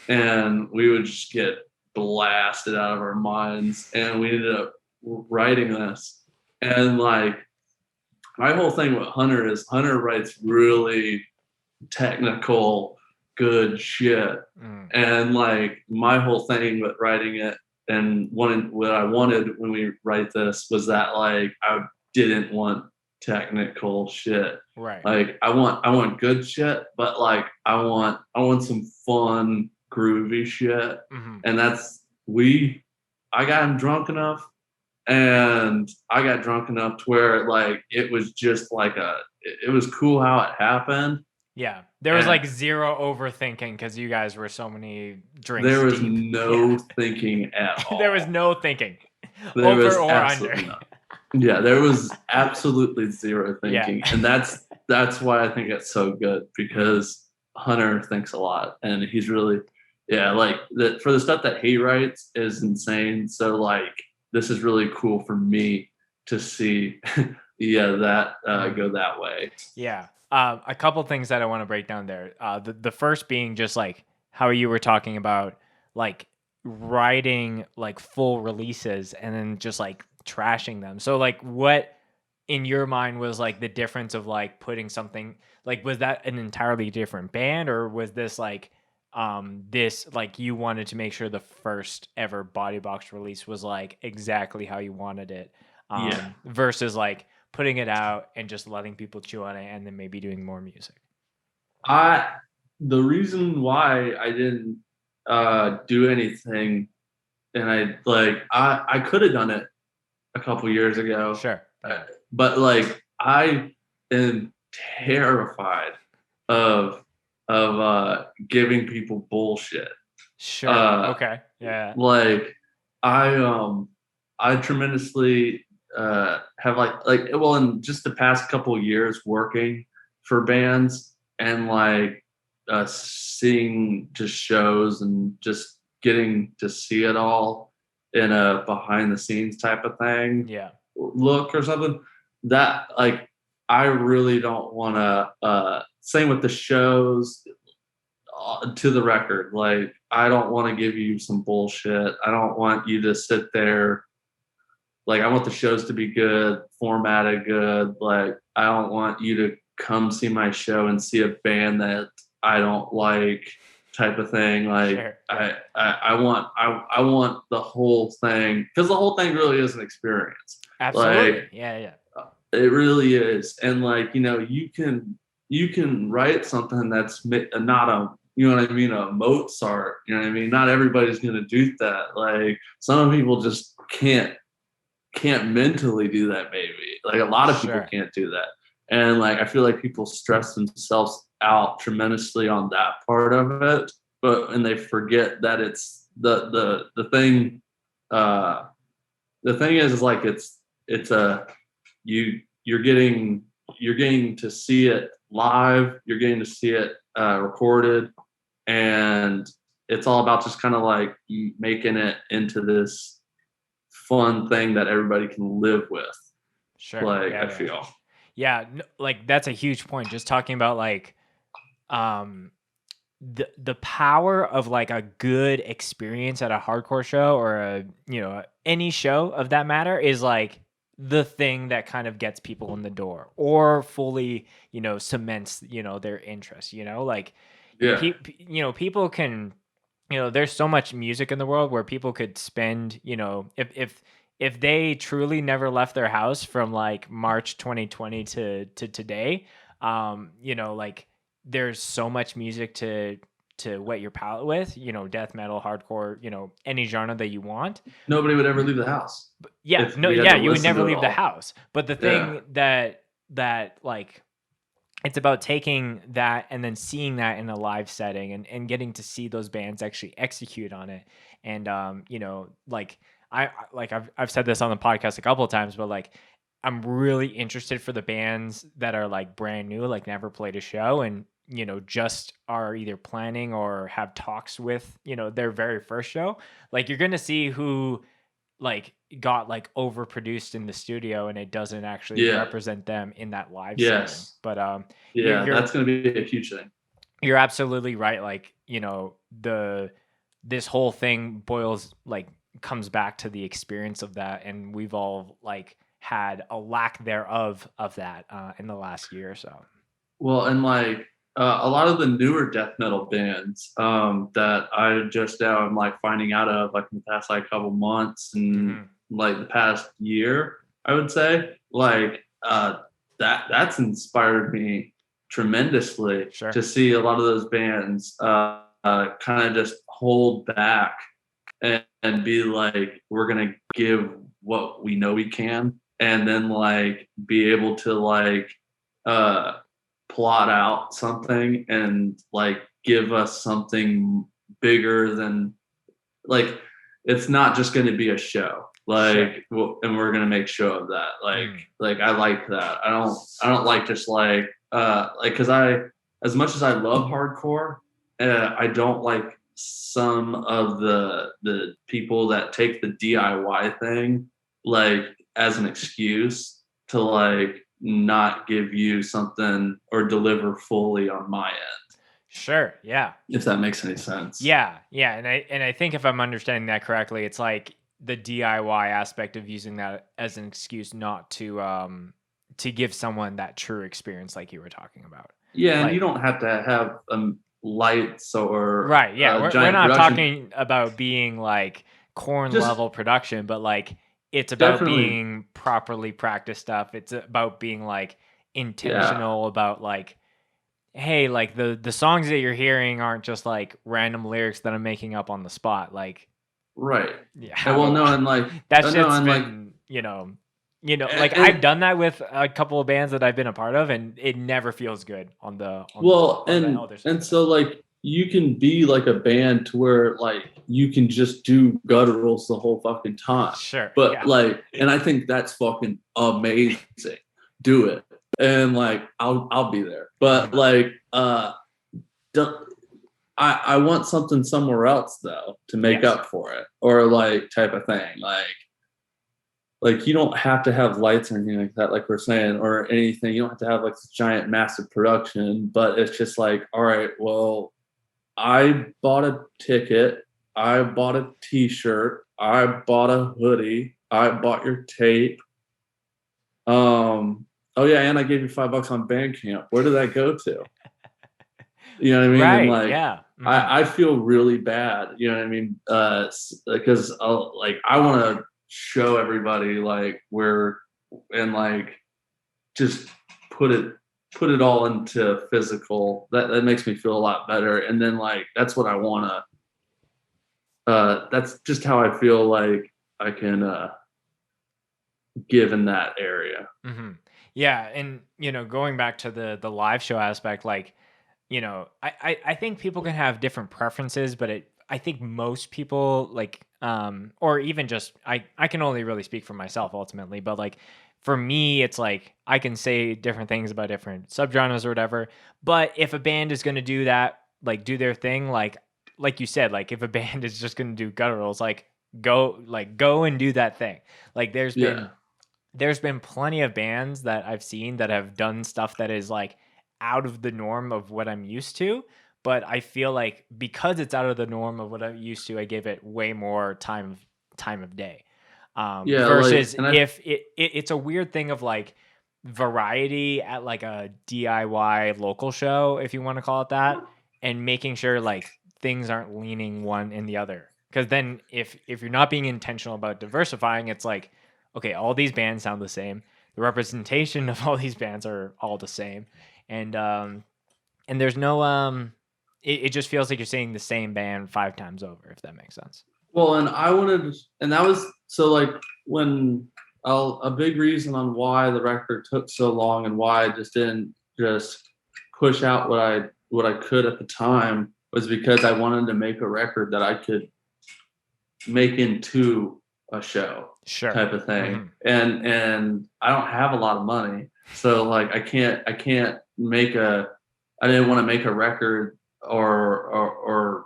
and we would just get blasted out of our minds, and we ended up writing this. And my whole thing with Hunter is Hunter writes really technical, good shit. And my whole thing with writing it and what I wanted when we write this was that I didn't want technical shit. Right. I want good shit, but I want some fun, groovy shit. And I got him drunk enough, and I got drunk enough to where it was just it was cool how it happened. Yeah, there was zero overthinking because you guys were so many drinks. There was deep. no thinking at all. There was no thinking. There over was or under. None. Yeah, there was absolutely zero thinking, and that's why I think it's so good, because Hunter thinks a lot, and he's really for the stuff that he writes is insane. So this is really cool for me to see that go that way. Yeah. A couple things that I want to break down there. The first being just how you were talking about writing full releases and then just trashing them. So like what in your mind was like the difference of like putting something like, was that an entirely different band, or was this like this like you wanted to make sure the first ever Body Box release was like exactly how you wanted it, versus like putting it out and just letting people chew on it and then maybe doing more music? The reason why I didn't do anything, and I could have done it a couple years ago. Sure. But like I am terrified of giving people bullshit. Sure. Okay. Yeah. Like I tremendously have well, in just the past couple of years working for bands and like seeing just shows and just getting to see it all in a behind the scenes type of thing. Yeah. Look or something that like I really don't want to same with the shows to the record. Like I don't want to give you some bullshit. I don't want you to sit there. Like I want the shows to be good, formatted good. Like I don't want you to come see my show and see a band that I don't like type of thing. Like sure. I want the whole thing, because the whole thing really is an experience. Absolutely. Like, yeah. It really is. And like, you can write something that's not a, you know what I mean, a Mozart, you know what I mean? Not everybody's going to do that. Like some people just can't mentally do that maybe. Like a lot of people can't do that. And like I feel like people stress themselves out tremendously on that part of it, and they forget that it's the thing. The thing is like it's a you're getting to see it live, you're getting to see it recorded, and it's all about just kind of like making it into this fun thing that everybody can live with. Sure. Like I feel. Yeah, like that's a huge point. Just talking about like the power of like a good experience at a hardcore show, or a any show of that matter, is like the thing that kind of gets people in the door or fully cements their interest. Like people can there's so much music in the world where people could spend if they truly never left their house from like March 2020 to today, like there's so much music to whet your palate with, death metal, hardcore, any genre that you want. Nobody would ever leave the house. You would never leave the house. But the thing that like, it's about taking that and then seeing that in a live setting and getting to see those bands actually execute on it. And like I've said this on the podcast a couple of times, but like I'm really interested for the bands that are like brand new, like never played a show, and just are either planning or have talks with their very first show. Like you're gonna see who like got like overproduced in the studio and it doesn't actually represent them in that live setting. But that's gonna be a huge thing. You're absolutely right. Like this whole thing comes back to the experience of that, and we've all like had a lack thereof of that in the last year or so. Well, and like a lot of the newer death metal bands that I just now am like finding out of like in the past like couple months and like the past year, I would say like that's inspired me tremendously to see a lot of those bands kind of just hold back and be like, we're gonna give what we know we can, and then like be able to like plot out something and like give us something bigger than like, it's not just going to be a show like and we're going to make show of that. Like I like that. I don't like just like because as much as I love hardcore, I don't like some of the people that take the DIY thing like as an excuse to like not give you something or deliver fully on my end. Sure. Yeah. If that makes any sense. Yeah. And I think if I'm understanding that correctly, it's like the DIY aspect of using that as an excuse not to give someone that true experience like you were talking about. Yeah, and like, you don't have to have lights or right. Yeah, we're not production. talking about being like corn level production, but like it's about being properly practiced stuff. It's about being like intentional about like, hey, like the songs that you're hearing aren't just like random lyrics that I'm making up on the spot. Like, right. Yeah. Well, no, and like that shit's been, like I've done that with a couple of bands that I've been a part of, and it never feels good on the other side. And so like you can be like a band to where like you can just do gutturals the whole fucking time. Sure. But like, and I think that's fucking amazing. Do it. And like I'll be there. But like I want something somewhere else though to make up for it, or like type of thing. Like you don't have to have lights or anything like that, like we're saying, or anything. You don't have to have like this giant, massive production. But it's just like, all right, well, I bought a ticket, I bought a T-shirt, I bought a hoodie, I bought your tape. Oh yeah, and I gave you $5 on Bandcamp. Where did that go to? You know what I mean? Right. And like, yeah. Mm-hmm. I feel really bad. You know what I mean? Because I want to show everybody like where, and like just put it all into physical. That makes me feel a lot better. And then like that's what I want to. That's just how I feel like I can give in that area. Mm-hmm. Yeah, and going back to the live show aspect, like. I think people can have different preferences, but I think most people like, or even just, I can only really speak for myself ultimately, but like for me, it's like, I can say different things about different subgenres or whatever, but if a band is going to do that, like do their thing, like you said, like if a band is just going to do gutturals, like go and do that thing. Like there's been plenty of bands that I've seen that have done stuff that is like, out of the norm of what I'm used to, but I feel like because it's out of the norm of what I'm used to, I give it way more time of day. Versus if it's a weird thing of like variety at like a DIY local show, if you want to call it that, and making sure like things aren't leaning one in the other. Because then if you're not being intentional about diversifying, it's like, okay, all these bands sound the same. The representation of all these bands are all the same. And there's no it just feels like you're seeing the same band 5 times over, if that makes sense. Well, and that was so like when a big reason on why the record took so long and why I just didn't just push out what I could at the time was because I wanted to make a record that I could make into a show type of thing. Mm-hmm. And I don't have a lot of money. So like I can't I didn't want to make a record or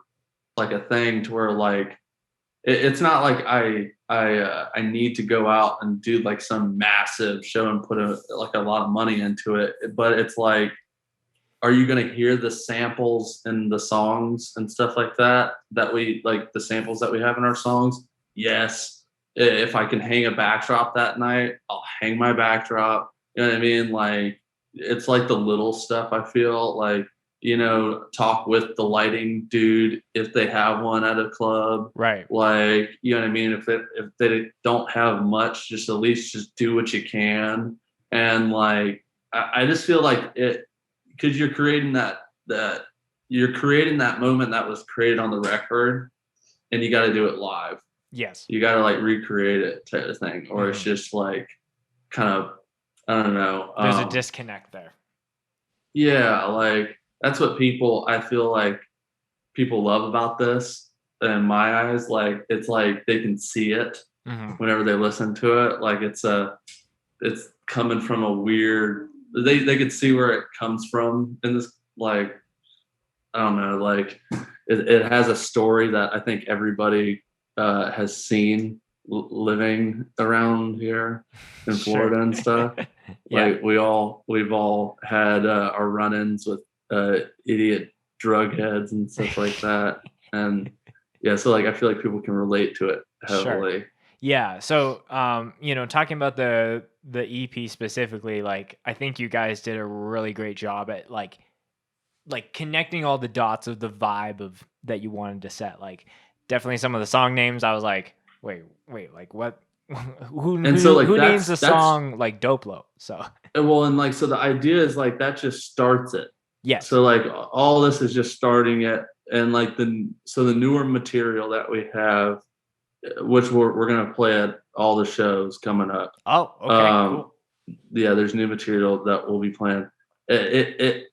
like a thing to where like it's not like I need to go out and do like some massive show and put a lot of money into it, but it's like, are you going to hear the samples in the songs and stuff like that we like, the samples that we have in our songs? Yes. If I can hang a backdrop that night, I'll hang my backdrop. You know what I mean? Like, it's like the little stuff. I feel like, talk with the lighting dude if they have one at a club. Right. Like, you know what I mean? If they don't have much, just at least just do what you can. And like, I just feel like it, because you're creating that moment that was created on the record, and you got to do it live. Yes. You got to like recreate it type of thing, or it's just like kind of, I don't know. There's a disconnect there. Yeah, like that's what I feel like people love about this. In my eyes, like it's like they can see it whenever they listen to it. Like it's coming from a weird. They could see where it comes from in this. Like I don't know. Like it has a story that I think everybody has seen living around here in Florida and stuff. Like we've all had our run-ins with idiot drug heads and stuff like that. And yeah, so like I feel like people can relate to it heavily. Sure. Yeah. So, talking about the EP specifically, like I think you guys did a really great job at like connecting all the dots of the vibe of that you wanted to set. Like definitely some of the song names, I was like, wait, like what? who And so like who names the that's song like Doplo? So well, and like so the idea is like that just starts it. yes. So like all this is just starting it, and like the newer material that we have, which we're gonna play at all the shows coming up. Oh, okay, cool. Yeah, there's new material that we'll be playing. It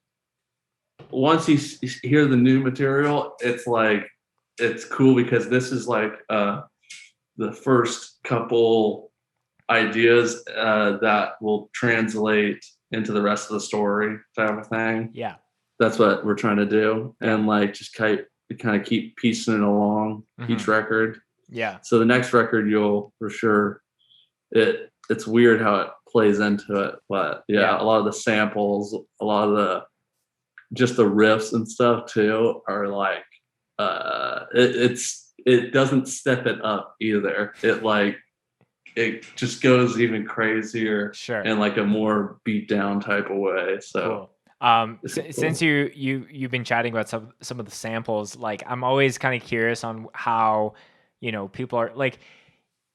once you hear the new material, it's like it's cool because this is like the first couple ideas that will translate into the rest of the story type of thing. Yeah, that's what we're trying to do, and like just kind of keep piecing it along each record. Yeah. So the next record, you'll for sure. It's weird how it plays into it, but yeah, a lot of the samples, a lot of the just the riffs and stuff too are like it doesn't step it up either. It just goes even crazier, sure, in like a more beat down type of way. So cool. Since you've been chatting about some of the samples, like I'm always kind of curious on how people are like,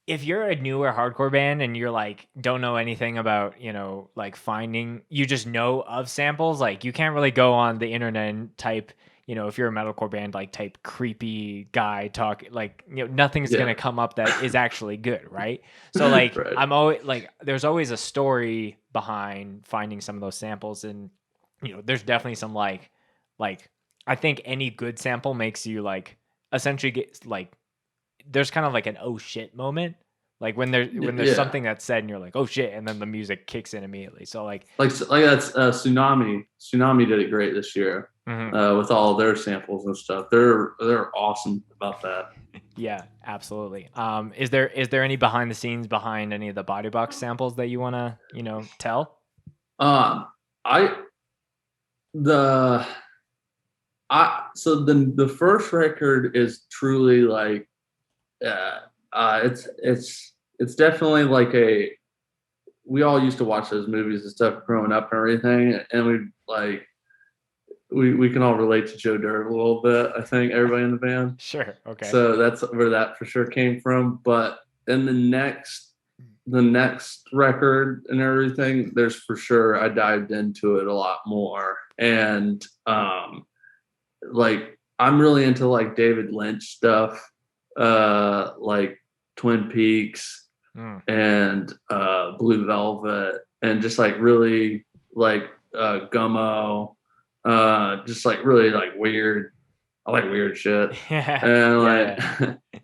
if you're a newer hardcore band and you're like don't know anything about like finding, you just know of samples, like you can't really go on the internet and type, if you're a metalcore band, like type creepy guy talk, like nothing's gonna come up that is actually good, right? So like right. I'm always like, there's always a story behind finding some of those samples, and there's definitely some like I think any good sample makes you like essentially get like, there's kind of like an oh shit moment, like when there's something that's said and you're like oh shit, and then the music kicks in immediately. So like that's Tsunami did it great this year with all their samples and stuff. They're awesome about that. Yeah, absolutely. Is there any behind the scenes behind any of the BODYBOX samples that you want to tell? So the first record is truly like it's definitely like we all used to watch those movies and stuff growing up and everything, and we can all relate to Joe Dirt a little bit. I think everybody in the band. Sure. Okay. So that's where that for sure came from. But in the next record and everything, there's for sure I dived into it a lot more, and like I'm really into like David Lynch stuff. Like Twin Peaks and Blue Velvet, and just like really like Gummo, just like really like weird. I like weird shit, and like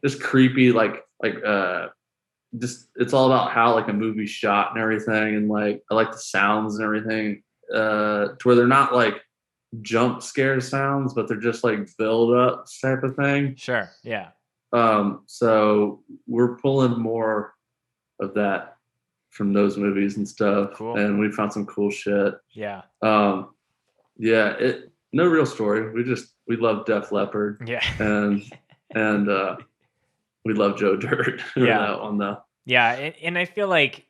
just creepy, like just it's all about how like a movie shot and everything, and like I like the sounds and everything to where they're not like jump scare sounds, but they're just like build up type of thing. Sure. Yeah. So we're pulling more of that from those movies and stuff. Cool. And we found some cool shit. Yeah. No real story. We love Def Leppard. Yeah. And we love Joe Dirt. Yeah. On the. Yeah. And I feel like,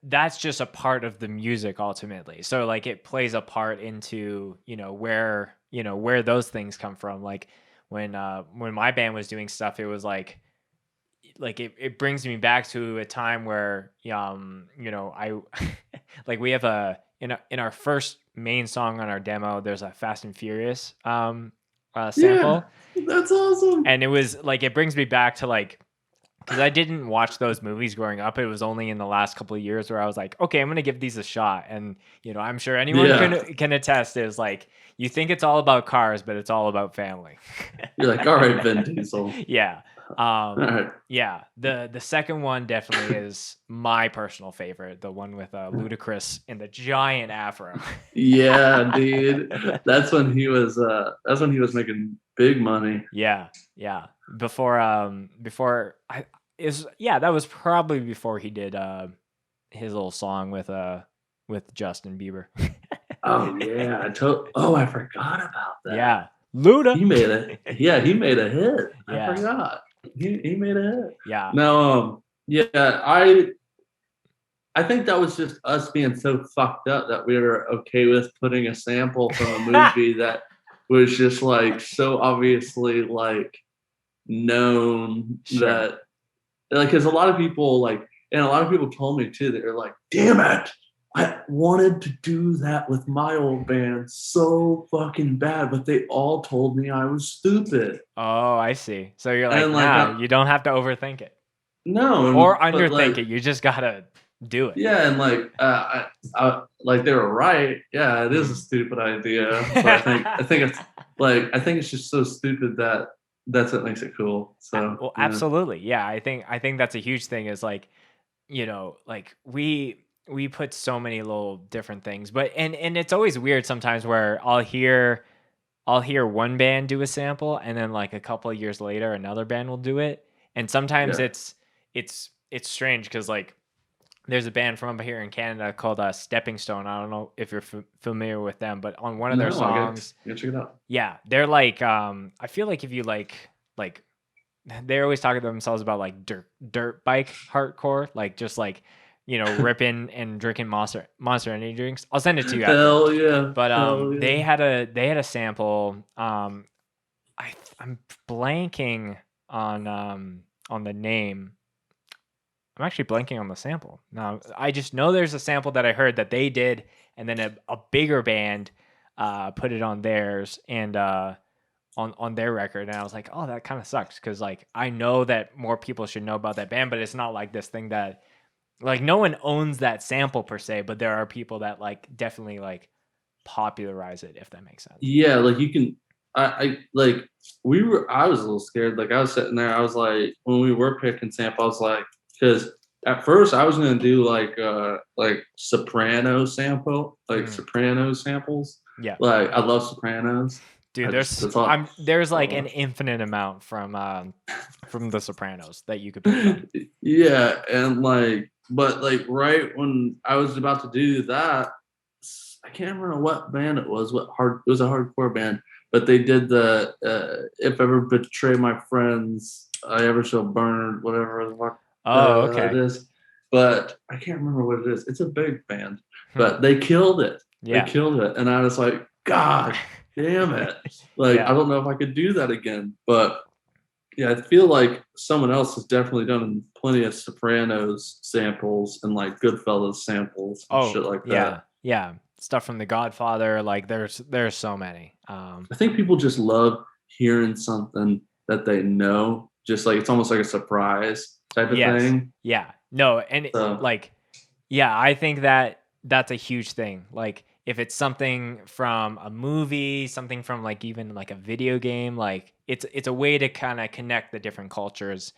that's just a part of the music ultimately. So like it plays a part into, where those things come from. Like, when my band was doing stuff, it was like it brings me back to a time where I like we have in our first main song on our demo, there's a Fast and Furious sample. Yeah, that's awesome. And it was like it brings me back to like, because I didn't watch those movies growing up. It was only in the last couple of years where I was like, okay, I'm gonna give these a shot. And I'm sure anyone can attest, is like you think it's all about cars, but it's all about family. You're like, all right, Vin Diesel. Yeah. Right. Yeah. The second one definitely is my personal favorite. The one with Ludacris in the giant afro. Yeah, dude. That's when he was making big money. Yeah. Yeah. That was probably before he did his little song with Justin Bieber. Oh yeah, I forgot about that. Yeah, Luda. He made a hit. Yeah. I forgot. He made a hit. Yeah. No, Yeah, I think that was just us being so fucked up that we were okay with putting a sample from a movie that was just like so obviously like known that like because a lot of people like and a lot of people told me too that they're like, damn it, I wanted to do that with my old band so fucking bad, but they all told me I was stupid. Oh, I see. So you're like, nah, you don't have to overthink it. No, or underthink it. You just gotta do it. Yeah, and like I like they were right. Yeah, it is a stupid idea, but I think it's just so stupid that that's what makes it cool. So well, absolutely, yeah. I think that's a huge thing. Is like, like we put so many little different things, but and it's always weird sometimes where I'll hear one band do a sample, and then like a couple of years later, another band will do it, and sometimes it's strange because like there's a band from up here in Canada called Stepping Stone. I don't know if you're familiar with them, but on one of their songs, I gotta check it out. Yeah, they're like I feel like if you like they always talk to themselves about like dirt bike hardcore, like just like ripping and drinking Monster Energy drinks. I'll send it to you. Hell yeah! But they had a sample. I'm blanking on the name. I'm actually blanking on the sample. No, I just know there's a sample that I heard that they did, and then a bigger band put it on theirs and on their record, and I was like, oh, that kind of sucks because like I know that more people should know about that band, but it's not like this thing that like no one owns that sample per se, but there are people that like definitely like popularize it, if that makes sense. Yeah, like you can. I was a little scared. Like I was sitting there, I was like, when we were picking sample, I was like. Because at first I was gonna do like soprano sample, like soprano samples. Yeah, like I love Sopranos. Dude, there's like an infinite amount from the Sopranos that you could pick from. Yeah, and like, but like right when I was about to do that, I can't remember what band it was. It was a hardcore band, but they did the "If Ever Betray My Friends, I Ever Shall Burn," whatever the fuck. Oh, okay. It is, but I can't remember what it is. It's a big band, but they killed it. Yeah. They killed it, and I was like, God damn it! Like I don't know if I could do that again, but yeah, I feel like someone else has definitely done plenty of Sopranos samples and like Goodfellas samples and shit like that. Yeah, stuff from The Godfather. Like there's so many. I think people just love hearing something that they know. Just like it's almost like a surprise type of thing. Yeah. No, and I think that's a huge thing. Like if it's something from a movie, something from like even like a video game, like it's a way to kind of connect the different cultures.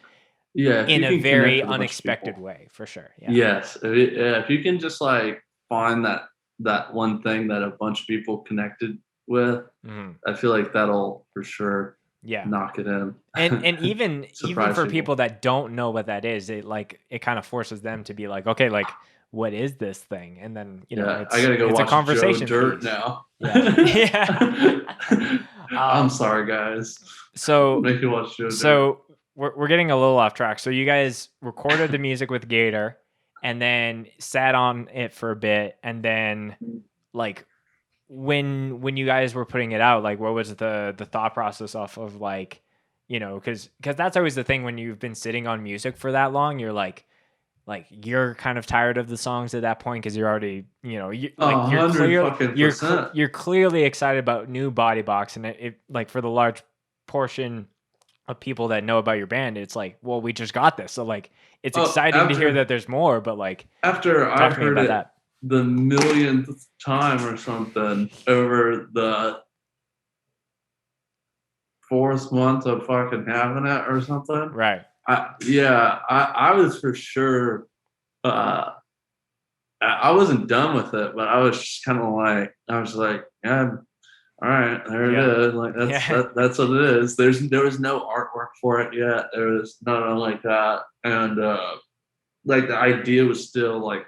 Yeah, in a very unexpected way, for sure. Yeah. Yes, if you can just like find that one thing that a bunch of people connected with, I feel like that'll for sure. Yeah, knock it in. And even for people that don't know what that is, it kind of forces them to be like, okay, like what is this thing? And then it's, I gotta go watch a conversation Joe Dirt now. Yeah. I'm sorry, guys. So make you watch Joe Dirt. So we're getting a little off track. So you guys recorded the music with Gator, and then sat on it for a bit, and then like. When you guys were putting it out, like what was the thought process off of like, because that's always the thing when you've been sitting on music for that long, you're like you're kind of tired of the songs at that point because you're already you're clearly excited about new BODYBOX, and it like for the large portion of people that know about your band, it's like, well, we just got this, so like it's exciting to hear that there's more, but like after I heard it the millionth time or something over the 4th month of fucking having it or something. Right. I was for sure. I wasn't done with it, but I was just kind of like, yeah, all right, there it is. Like that's what it is. There was no artwork for it yet. There was nothing like that, and like the idea was still like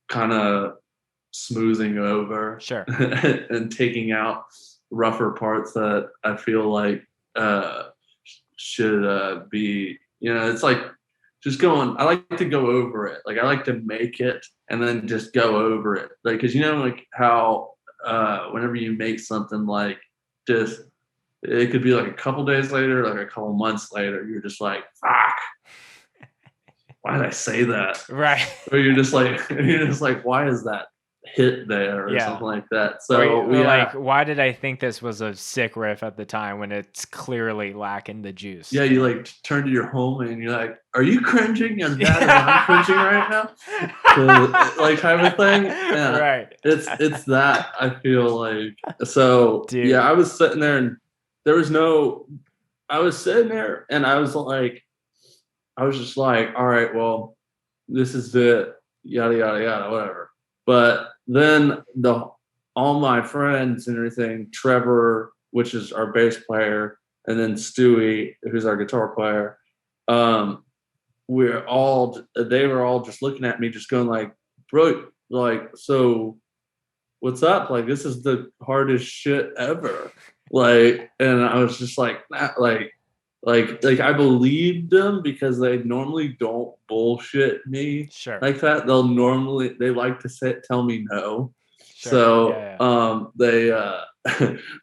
kind of smoothing over, sure, and taking out rougher parts that I feel like should be, it's like just going. I like to go over it. Like I like to make it and then just go over it. Like because you know like how whenever you make something like just it could be like a couple days later, like a couple months later, you're just like, fuck. Why did I say that? Right. Or you're just like, why is that hit there or something like that? So like, why did I think this was a sick riff at the time when it's clearly lacking the juice? Yeah, you like turn to your homie and you're like, are you cringing as bad as I'm cringing right now? So, like type of thing. Yeah, right. It's that I feel like. So Dude. Yeah, I was sitting there and I was sitting there and I was just like, all right, well, this is it, yada yada yada, whatever. But then all my friends and everything, Trevor, which is our bass player, and then Stewie, who's our guitar player, they were all just looking at me, just going like, bro, like, so what's up? Like, this is the hardest shit ever. Like, and I was just like, nah, like I believed them because they normally don't bullshit me like that. They like to tell me no. Sure. So they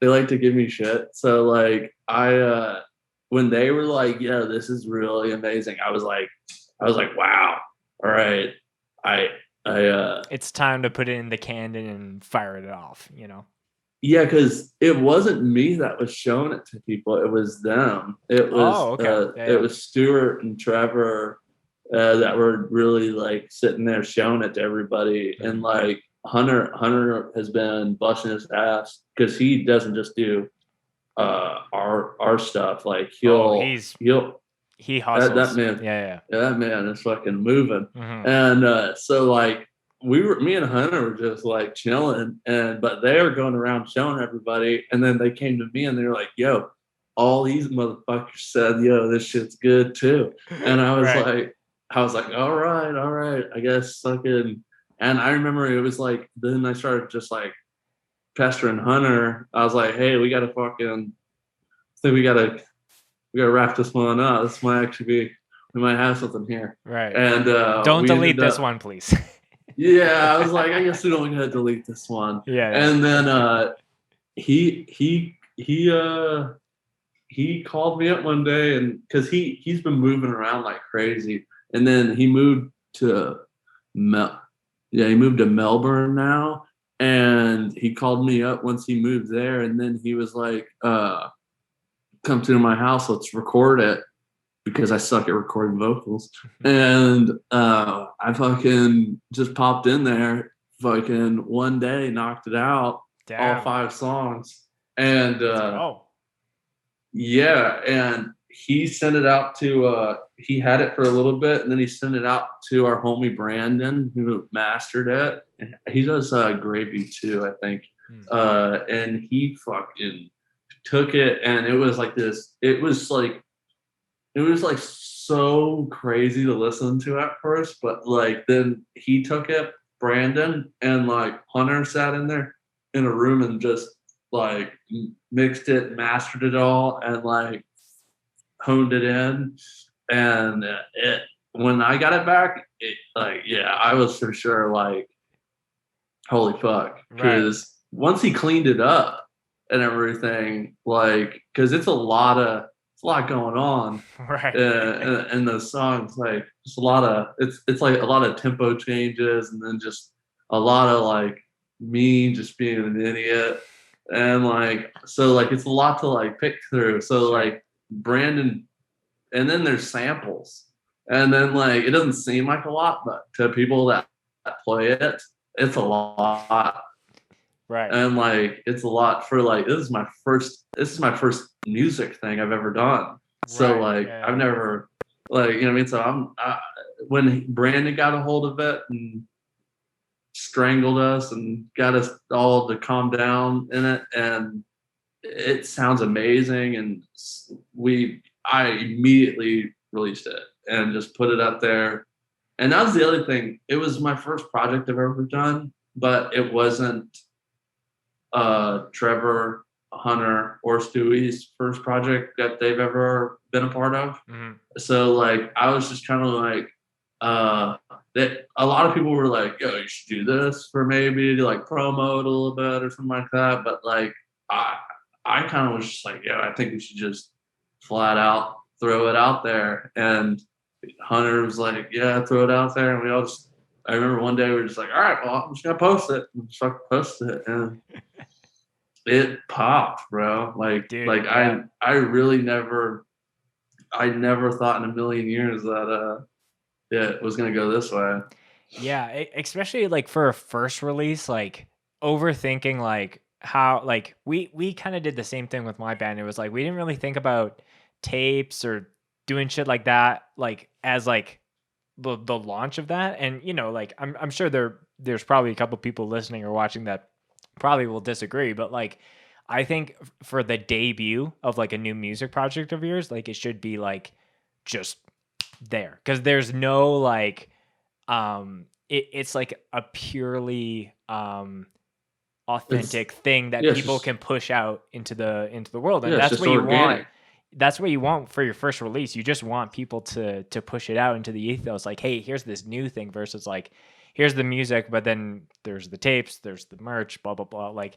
they like to give me shit. So like I when they were like, yeah, this is really amazing, I was like, wow, all right. It's time to put it in the cannon and fire it off, you know? Yeah, because it wasn't me that was showing it to people. It was them. It was it was Stuart and Trevor that were really like sitting there showing it to everybody. And like Hunter has been busting his ass because he doesn't just do our stuff. Like he hustles. That man, that man is fucking moving. Mm-hmm. And so like me and Hunter were just like chilling, but they were going around showing everybody, and then they came to me and they were like, yo, all these motherfuckers said, yo, this shit's good too. And I was like, all right, I guess fucking. And I remember it was like, then I started just like pestering Hunter. I was like, hey, we gotta wrap this one up. This might actually be, we might have something here. Right. And don't delete this one, please. Yeah, I was like, I guess we don't gotta delete this one. Yeah. And then he called me up one day, and because he's been moving around like crazy, and then he moved to Melbourne now, and he called me up once he moved there, and then he was like, come to my house, let's record it, because I suck at recording vocals. And I fucking just popped in there, fucking one day, knocked it out. Damn. All 5 songs. And yeah, and he sent it out to he had it for a little bit, and then he sent it out to our homie Brandon, who mastered it. And he does Gravy too, I think. And he fucking took it, and it was like so crazy to listen to at first, but like then he took it, Brandon, and like Hunter sat in there in a room and just like mixed it, mastered it all, and like honed it in. And when I got it back, I was for sure like, holy fuck, because once he cleaned it up and everything, like, because it's a lot going on, in those songs. Like, just a lot of it's like a lot of tempo changes, and then just a lot of like me just being an idiot, and like so like it's a lot to like pick through. So like Brandon, and then there's samples, and then like it doesn't seem like a lot, but to people that play it, it's a lot. Right. And like it's a lot for like this is my first music thing I've ever done. So like I've never, like, you know what I mean? So when Brandon got a hold of it and strangled us and got us all to calm down in it, and it sounds amazing, and I immediately released it and just put it up there. And that was the other thing. It was my first project I've ever done, but it wasn't Trevor, Hunter or Stewie's first project that they've ever been a part of. Mm-hmm. So like I was just kind of like that a lot of people were like, yo, you should do this for maybe to like promo it a little bit or something like that. But like I kind of was just like, yeah, I think we should just flat out throw it out there. And Hunter was like, yeah, throw it out there. And we all just, I remember one day we were just like, all right, well, I'm just gonna post it. And just fucking post it. And it popped, bro. Like, Dude, like yeah. I really I never thought in a million years that it was gonna go this way. Yeah, especially like for a first release, like overthinking like how like we kind of did the same thing with my band. It was like we didn't really think about tapes or doing shit like that like as like the launch of that. And you know, like I'm sure there's probably a couple people listening or watching that probably will disagree, but like I think for the debut of like a new music project of yours, like it should be like just there, because there's no like it's like a purely authentic thing that people can push out into the world, and that's what you want. That's what you want for your first release. You just want people to push it out into the ethos, like, hey, here's this new thing, versus like, here's the music, but then there's the tapes, there's the merch, blah blah blah. Like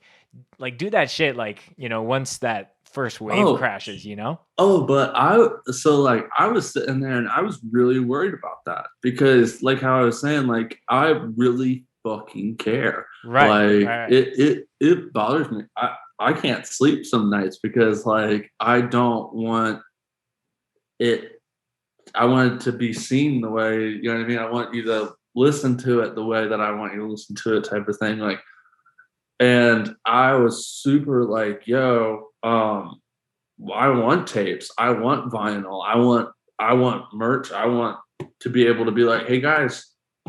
do that shit, like, you know, once that first wave crashes, you know? But I was sitting there and I was really worried about that, because like how I was saying, like I really fucking care. Right. Like it bothers me. I can't sleep some nights because like I don't want it. I want it to be seen the way, you know what I mean? I want you to listen to it the way that I want you to listen to it, type of thing. Like, and I was super like, yo, I want tapes. I want vinyl. I want merch. I want to be able to be like, hey guys,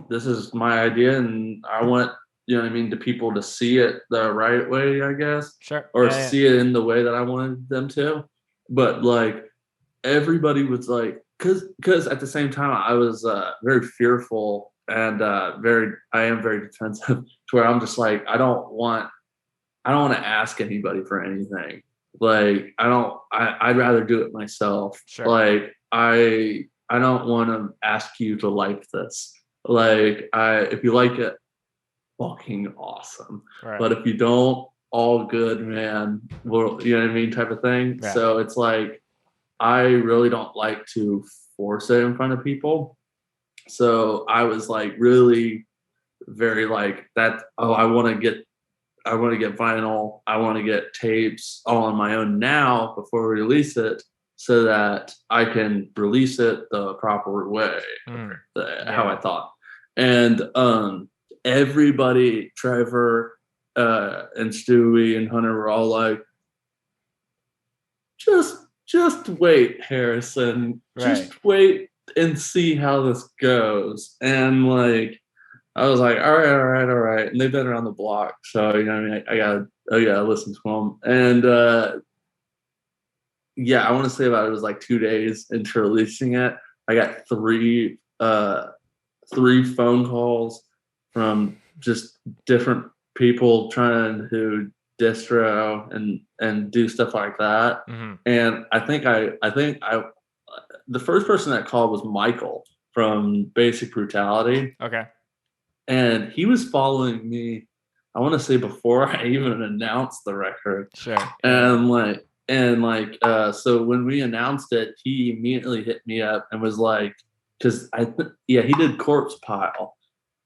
this is my idea, and I want, you know what I mean, to people to see it the right way, I guess. Sure. Or see it in the way that I wanted them to. But like everybody was like, because at the same time I was very fearful and I am very defensive, to where I'm just like, I don't want to ask anybody for anything. Like I'd rather do it myself. Sure. Like I don't want to ask you to like this. Like if you like it, fucking awesome. Right. But if you don't, all good, man. Well, you know what I mean, type of thing. Yeah. So it's like I really don't like to force it in front of people. So I was like really very like that. Oh, I want to get vinyl. I want to get tapes all on my own now before we release it, so that I can release it the proper way, how I thought. And everybody, Trevor and Stewie and Hunter, were all like, just wait, Harrison. Right. Just wait and see how this goes. And like I was like, all right. And they've been around the block, so you know what I mean, I gotta listen to them. And I want to say about it was like 2 days into releasing it, I got three phone calls from just different people trying to distro and do stuff like that. Mm-hmm. And I think the first person that called was Michael from Basic Brutality. Okay. And he was following me, I want to say before I even announced the record. Sure. And so when we announced it, he immediately hit me up and was like, because he did Corpse Pile,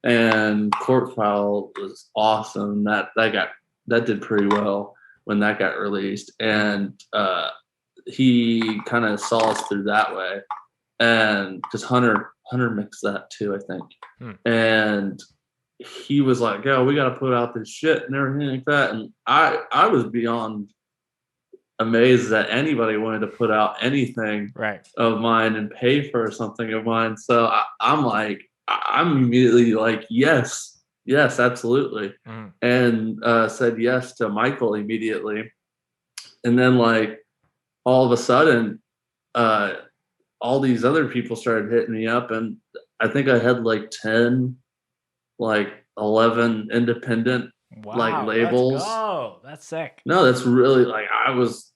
and Corpse Pile was awesome. That did pretty well when that got released, and he kind of saw us through that way, and because Hunter mixed that too, I think. And he was like, yo, we got to put out this shit and everything like that. And I was beyond amazed that anybody wanted to put out anything of mine and pay for something of mine. So I'm immediately like, yes, absolutely. And said yes to Michael immediately. And then like all of a sudden, all these other people started hitting me up, and I think I had like 10, like 11 independent like labels. Let's go. That's sick. No, that's really like I was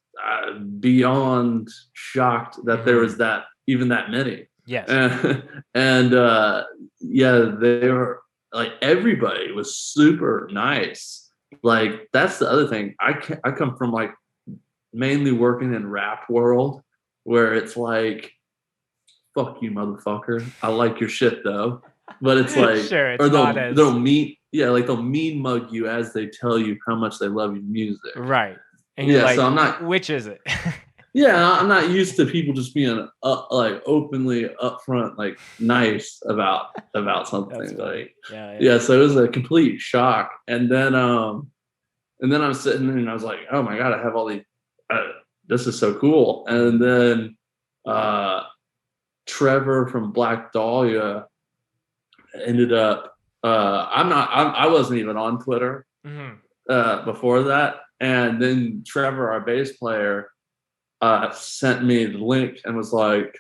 beyond shocked that there was that even that many. Yes. And yeah, they were like everybody was super nice. Like that's the other thing. I come from like mainly working in rap world where it's like, fuck you, motherfucker. I like your shit though. But it's like, sure, it's or they'll mean mug you as they tell you how much they love your music. Right. And you're like, so I'm not, which is it? Yeah, I'm not used to people just being like openly upfront, like nice about something. Like, yeah. So it was a complete shock. And then I'm sitting there and I was like, oh my God, I have all these, this is so cool. And then Trevor from Black Dahlia ended up, I wasn't even on Twitter before that. And then Trevor, our bass player, sent me the link and was like,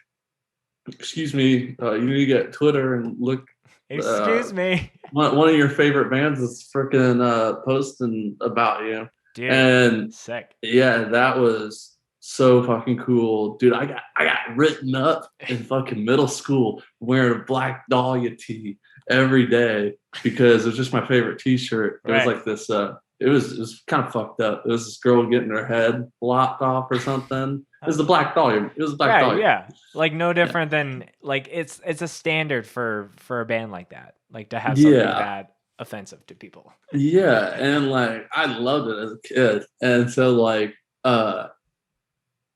excuse me, you need to get Twitter and look. Excuse me. One of your favorite bands is freaking posting about you. Dude, and sick. Yeah, that was so fucking cool. Dude, I got written up in fucking middle school wearing a Black Dahlia tee every day because it was just my favorite t-shirt. It was like this it was kind of fucked up. It was this girl getting her head lopped off or something. It was the Black Dahlia. It was the Black Dahlia. Yeah. Like no different than like it's a standard for a band like that. Like to have something that offensive to people. Yeah, and like I loved it as a kid. And so like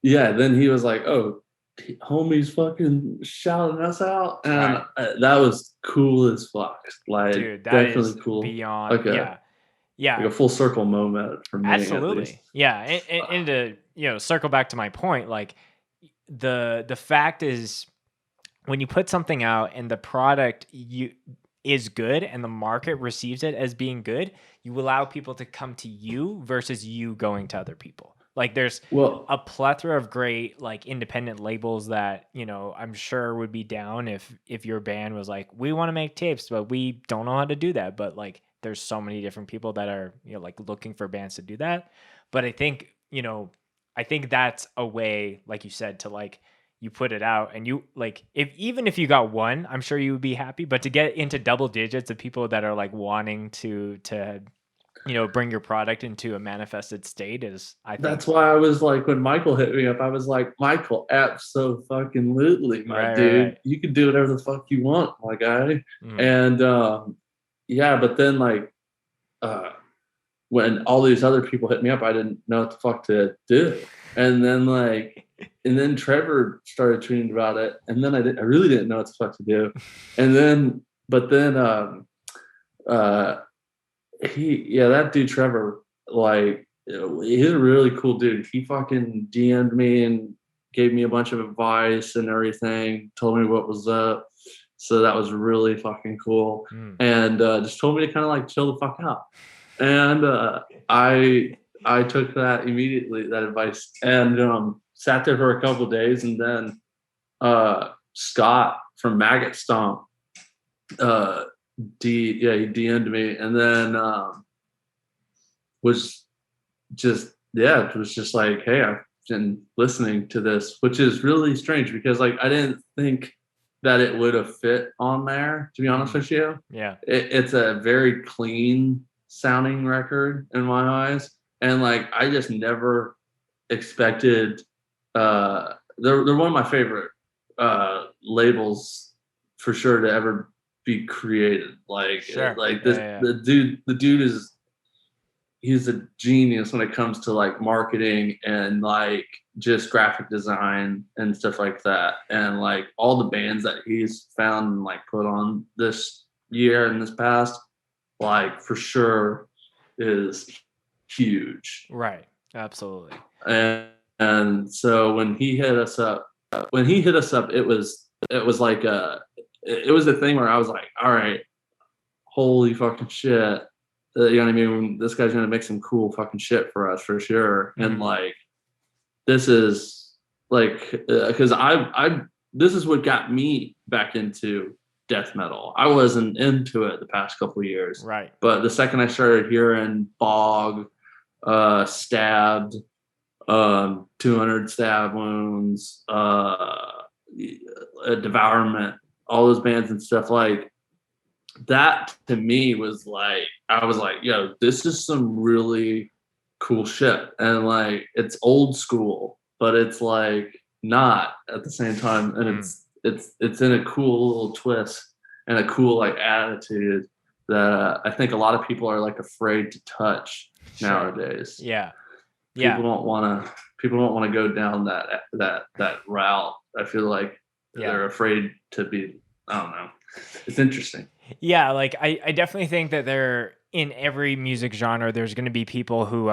yeah, then he was like, "Oh, homie's fucking shouting us out," and that was cool as fuck. Like, dude, that definitely is cool. Beyond, yeah, like a full circle moment for me. Absolutely, yeah. And to circle back to my point, like the fact is, when you put something out and the product is good and the market receives it as being good, you allow people to come to you versus you going to other people. Like there's a plethora of great like independent labels that, I'm sure would be down if your band was like, we want to make tapes, but we don't know how to do that. But like there's so many different people that are, like looking for bands to do that. But I think, I think that's a way, like you said, to like you put it out and you like even if you got one, I'm sure you would be happy. But to get into double digits of people that are like wanting to bring your product into a manifested state is, I think. That's why I was like, when Michael hit me up, I was like, Michael, abso-fucking-lutely, my dude. Right. You can do whatever the fuck you want, my guy. And but then like when all these other people hit me up, I didn't know what the fuck to do. And then Trevor started tweeting about it, and then I really didn't know what the fuck to do. And then that dude Trevor, like, he's a really cool dude. He fucking DM'd me and gave me a bunch of advice and everything, told me what was up. So that was really fucking cool. And just told me to kind of like chill the fuck out. And I took that immediately, that advice, and sat there for a couple of days. And then Scott from Maggot Stomp, he DM'd me, and then was just like, hey, I've been listening to this, which is really strange because like I didn't think that it would have fit on there, to be honest with you. Yeah, it's a very clean sounding record in my eyes, and like I just never expected. They're one of my favorite labels for sure to ever be created. Like, sure. Like this, the dude he's a genius when it comes to like marketing and like just graphic design and stuff like that. And like all the bands that he's found and like put on this year and this past, like for sure is huge. Right. Absolutely. And so when he hit us up, it was like it was a thing where I was like, all right, holy fucking shit. You know what I mean? This guy's going to make some cool fucking shit for us for sure. And like, this is like, cause this is what got me back into death metal. I wasn't into it the past couple of years. Right. But the second I started hearing Bog, Stabbed, 200 Stab Wounds, Devourment, all those bands and stuff, like that to me was like, I was like, yo, this is some really cool shit. And like, it's old school, but it's like not at the same time. And it's in a cool little twist and a cool like attitude that I think a lot of people are like afraid to touch nowadays. Yeah. People don't want to go down that route. I feel like they're afraid to be, I don't know. It's interesting. Yeah, like I definitely think that there, in every music genre, there's going to be people who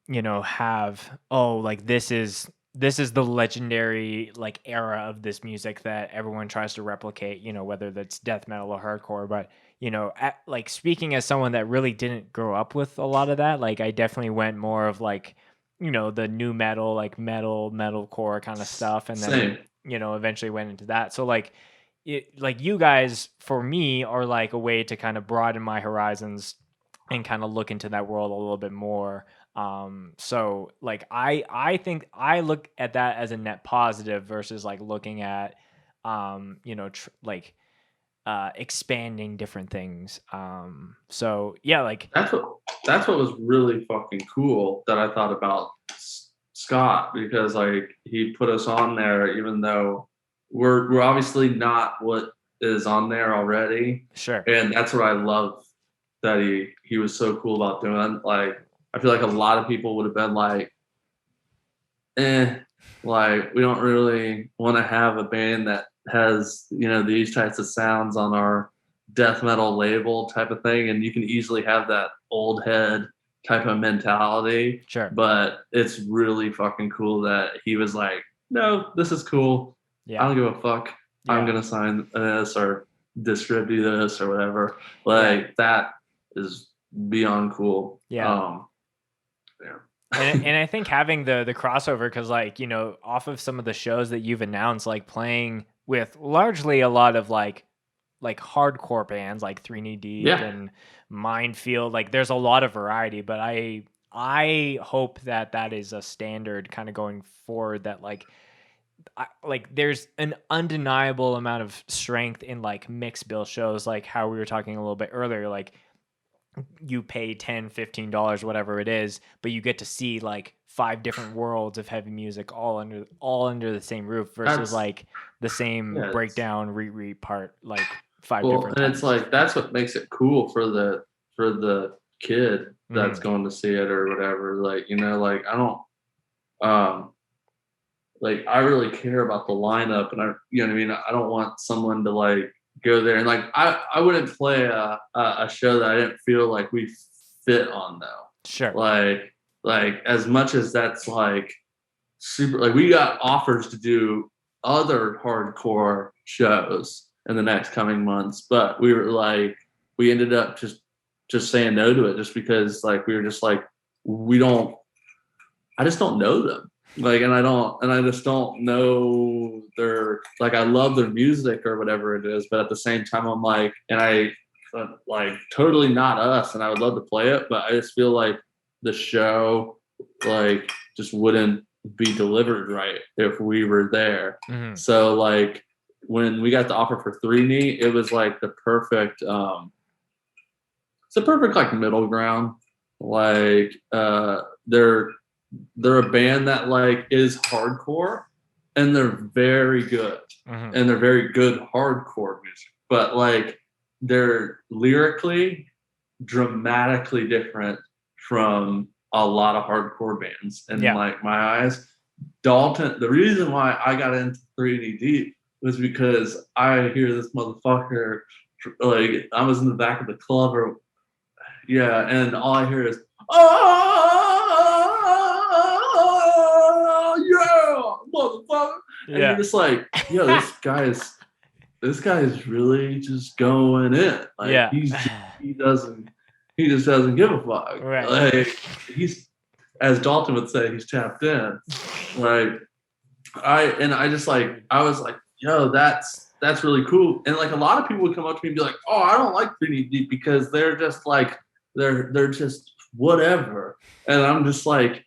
you know, have, oh, like this is the legendary like era of this music that everyone tries to replicate, you know, whether that's death metal or hardcore. But you know, like speaking as someone that really didn't grow up with a lot of that, like I definitely went more of like, you know, the new metal, like metalcore kind of stuff, and then you know, eventually went into that. So like like you guys, for me, are like a way to kind of broaden my horizons and kind of look into that world a little bit more. So like I think I look at that as a net positive versus like looking at you know, expanding different things. So yeah, like that's what was really fucking cool that I thought about Scott, because like he put us on there even though we're obviously not what is on there already. Sure. And that's what I love that he was so cool about doing. Like I feel like a lot of people would have been like, like we don't really want to have a band that has, you know, these types of sounds on our death metal label type of thing. And you can easily have that old head type of mentality. Sure. But it's really fucking cool that he was like, no, this is cool. Yeah. I don't give a fuck. Yeah. I'm going to sign this or distribute this or whatever. Like that is beyond cool. Yeah. And I think having the crossover, because like, you know, off of some of the shows that you've announced, like playing with largely a lot of like hardcore bands like 3 Knee Deep and Minefield, like there's a lot of variety, but I hope that is a standard kind of going forward, that like there's an undeniable amount of strength in like mixed bill shows, like how we were talking a little bit earlier, like you pay $10-15, whatever it is, but you get to see like 5 different worlds of heavy music all under the same roof versus like the same breakdown re part like 5 different times. And it's like that's what makes it cool for the kid that's going to see it or whatever. Like, you know, like I don't like I really care about the lineup, and I, you know what I mean, I don't want someone to like go there and like I wouldn't play a show that I didn't feel like we fit on though. Sure. Like as much as that's like super, like we got offers to do other hardcore shows in the next coming months, but we were like, we ended up just saying no to it just because like we were just like, I just don't know them. Like, and I just don't know their, like, I love their music or whatever it is, but at the same time, I'm like, and I like totally not us, and I would love to play it, but I just feel like the show, like, just wouldn't be delivered right if we were there. Mm-hmm. So, like, when we got the offer for 3 Knee, it was like the perfect, it's a perfect, like, middle ground. Like, they're a band that like is hardcore and they're very good. Mm-hmm. And they're very good hardcore music, but like they're lyrically dramatically different from a lot of hardcore bands. And like my eyes, Dalton, the reason why I got into 3 Knee Deep was because I hear this motherfucker, like I was in the back of the club and all I hear is, motherfucker. And you're just like, yo, this guy is really just going in. Like he just doesn't give a fuck. Right. Like he's, as Dalton would say, he's tapped in. Like I was like, yo, that's that's really cool. And like a lot of people would come up to me and be like, "Oh, I don't like 3 Knee Deep because they're just like they're just whatever." And I'm just like,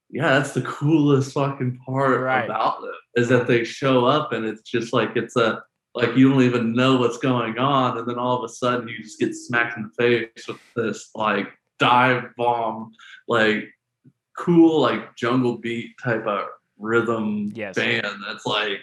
yeah, that's the coolest fucking part about them is that they show up and it's just like like you don't even know what's going on, and then all of a sudden you just get smacked in the face with this like dive bomb, like cool like jungle beat type of rhythm band that's like,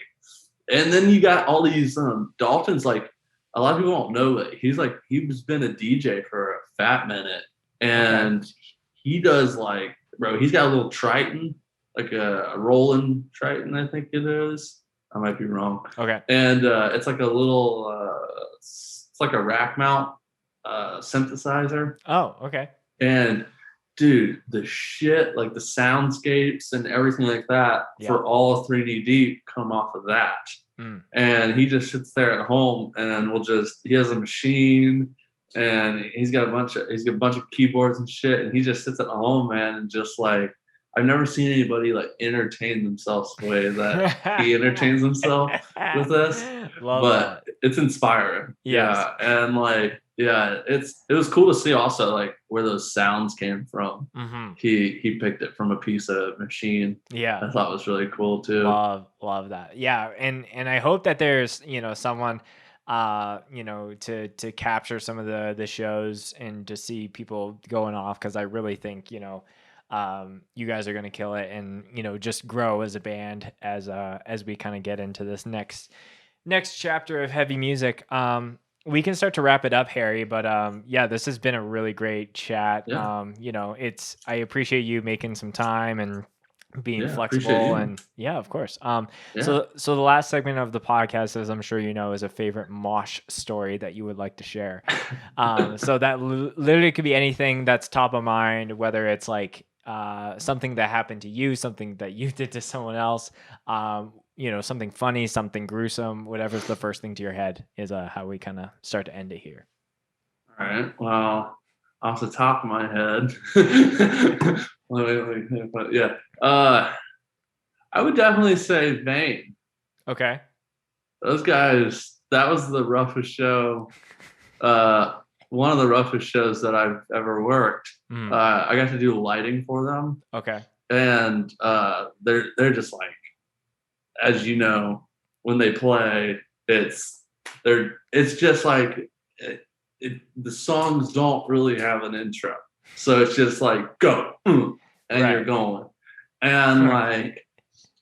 and then you got all these Dalton's like a lot of people don't know that he's been a DJ for a fat minute, and he does like, bro, he's got a little Triton, like a Roland Triton, I think it is. I might be wrong. Okay. And it's like a little, it's like a rack mount synthesizer. Oh, okay. And dude, the shit, like the soundscapes and everything like that for all 3 Knee Deep come off of that. And he just sits there at home and he has a machine and he's got a bunch of keyboards and shit, and he just sits at home, man, and just like, I've never seen anybody like entertain themselves the way that he entertains himself with this. But it's inspiring. Yes. Yeah. And like, yeah, it was cool to see also like where those sounds came from. He picked it from a piece of machine. Yeah. I thought was really cool too. Love that. Yeah. And I hope that there's, someone to capture some of the shows and to see people going off, because I really think, you guys are going to kill it and, just grow as a band as we kind of get into this next chapter of heavy music. We can start to wrap it up, Harry, but this has been a really great chat. Yeah. I appreciate you making some time and being flexible, and of course. So the last segment of the podcast, as I'm sure you know, is a favorite mosh story that you would like to share. So that literally could be anything that's top of mind, whether it's like something that happened to you, something that you did to someone else, something funny, something gruesome, whatever's the first thing to your head is how we kind of start to end it here. All right. Well, off the top of my head, I would definitely say Vane. Okay. Those guys, that was the roughest show. One of the roughest shows that I've ever worked. I got to do lighting for them. Okay. And they're just like, as you know, when they play, it's just like the songs don't really have an intro, so it's just like go and you're going, and like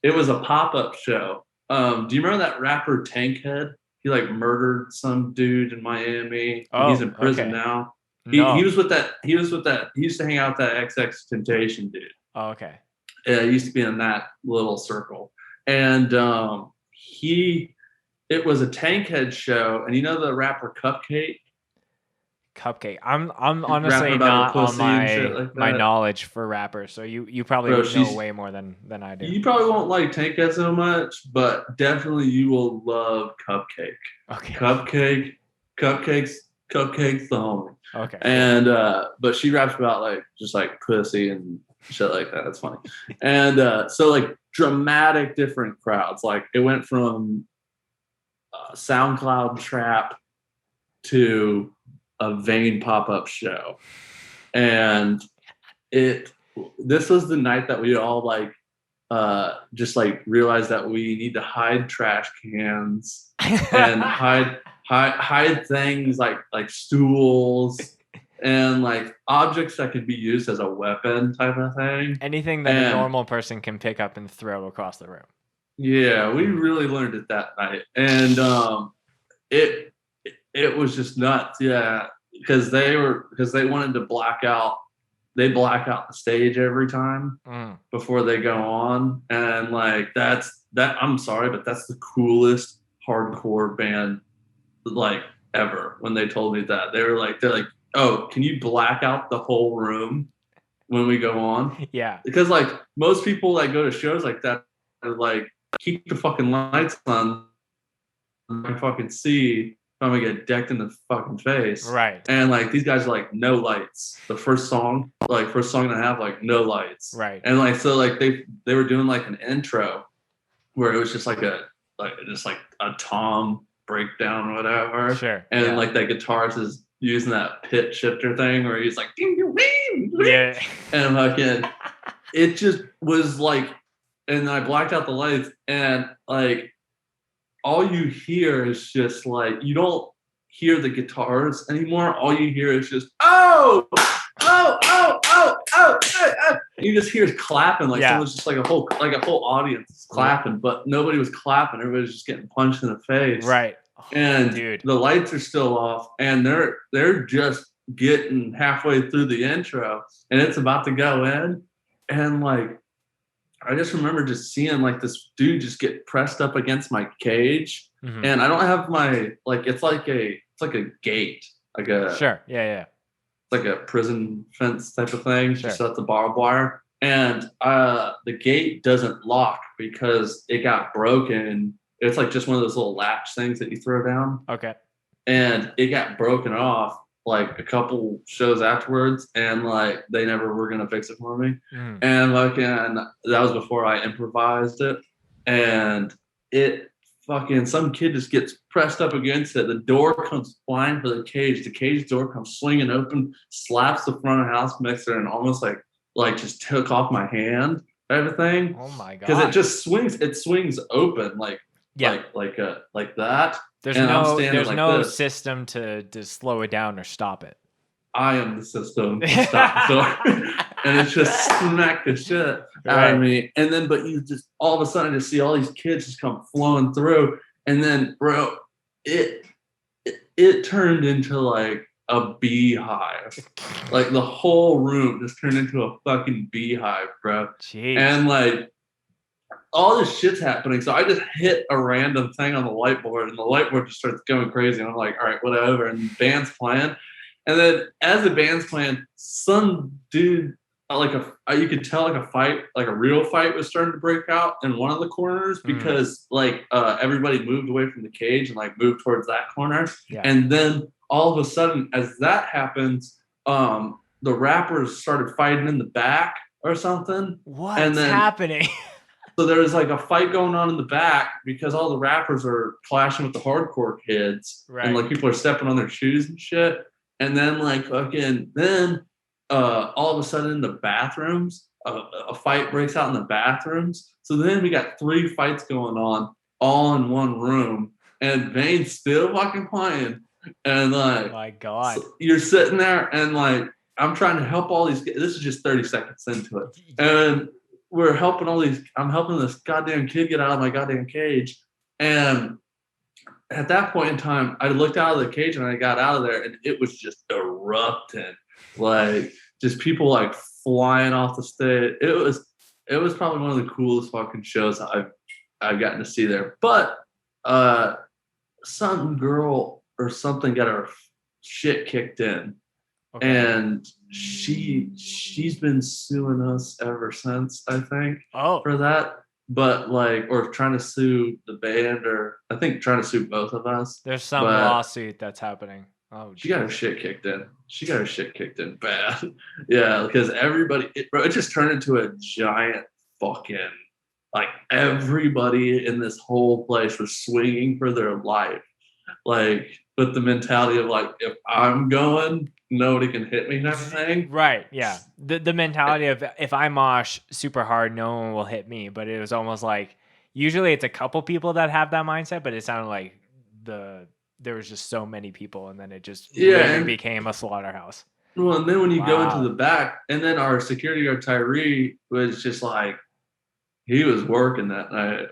it was a pop-up show. Do you remember that rapper Tankhead? He like murdered some dude in Miami. He's in prison now. He was with that. He used to hang out with that XX Temptation dude. Oh, okay. He used to be in that little circle. And it was a Tankhead show. And you know the rapper Cupcake? I'm honestly not on my knowledge for rappers, so you probably would know way more than I do. You probably won't like Tankhead so much, but definitely you will love Cupcake. Okay. Cupcake's the homie. Okay. And but she raps about like just like pussy and shit like that. That's funny. And so like dramatic different crowds. Like it went from SoundCloud trap to a Vane pop-up show. And this was the night that we all like just like realized that we need to hide trash cans and hide things like stools and like objects that could be used as a weapon type of thing. Anything that a normal person can pick up and throw across the room. Yeah, we really learned it that night. And it was just nuts, because they wanted to black out the stage every time before they go on, and like I'm sorry, but that's the coolest hardcore band like ever. When they told me that, they're like, oh, can you black out the whole room when we go on? Yeah, because like most people that go to shows like that are like, keep the fucking lights on, I can fucking see. I'm gonna get decked in the fucking face. Right. And like these guys are like, no lights. The first song and a half, like no lights. Right. And like so like they were doing like an intro where it was just like a Tom breakdown or whatever. Sure. And like that guitarist is using that pitch shifter thing where he's like, yeah. And fucking, it just was like, and I blacked out the lights, and like all you hear is just like, you don't hear the guitars anymore. All you hear is just oh. And you just hear clapping, like someone's just like a whole audience clapping, but nobody was clapping. Everybody was just getting punched in the face. Right. Oh, and the lights are still off, and they're just getting halfway through the intro, and it's about to go in, and like I just remember just seeing like this dude just get pressed up against my cage, and I don't have my like it's like a gate, like a sure, yeah. Like a prison fence type of thing, just at the barbed wire. And the gate doesn't lock because it got broken. It's like just one of those little latch things that you throw down. Okay. And it got broken off like a couple shows afterwards, and like they never were gonna fix it for me. And like, and that was before I improvised it. And it fucking, some kid just gets pressed up against it. The door comes flying for the cage door comes swinging open, slaps the front of house mixer, and almost like just took off my hand type of thing. Oh my god. Because it swings open like that. There's and no system to slow it down or stop it. I am the system to stop the door. And it's just smacked the shit out of me. And then, but you just, all of a sudden, just see all these kids just come flowing through. And then, bro, it turned into like a beehive. Like the whole room just turned into a fucking beehive, bro. Jeez. And like, all this shit's happening. So I just hit a random thing on the whiteboard, and the whiteboard just starts going crazy. And I'm like, all right, whatever. And the band's playing. And then as the band's playing, some dude, you could tell like a real fight was starting to break out in one of the corners, because like everybody moved away from the cage and like moved towards that corner. Yeah. And then all of a sudden, as that happens, the rappers started fighting in the back or something. What's happening? So there was like a fight going on in the back because all the rappers are clashing with the hardcore kids, and like people are stepping on their shoes and shit. And then like fucking all of a sudden in the bathrooms, a fight breaks out in the bathrooms. So then we got 3 fights going on all in one room, and Vane's still fucking playing. And like, my God, so you're sitting there, and like I'm trying to help all these. This is just 30 seconds into it, and we're helping all these. I'm helping this goddamn kid get out of my goddamn cage, and at that point in time, I looked out of the cage and I got out of there, and it was just erupting, like just people like flying off the stage. It was probably one of the coolest fucking shows I've gotten to see there. But some girl or something got her shit kicked in, and she's been suing us ever since, I think, for that. But like, or trying to sue the band, or I think trying to sue both of us. There's some lawsuit that's happening. Oh, she got her shit kicked in. She got her shit kicked in bad. Yeah, because everybody, it just turned into a giant fucking, like everybody in this whole place was swinging for their life. Like, with the mentality of like, if I'm going, nobody can hit me type of thing. Right, yeah. The mentality of if I mosh super hard, no one will hit me. But it was almost like, usually it's a couple people that have that mindset, but it sounded like there was just so many people, and then it just really became a slaughterhouse. Well, and then when you go into the back, and then our security guard Tyree was just like, he was working that night.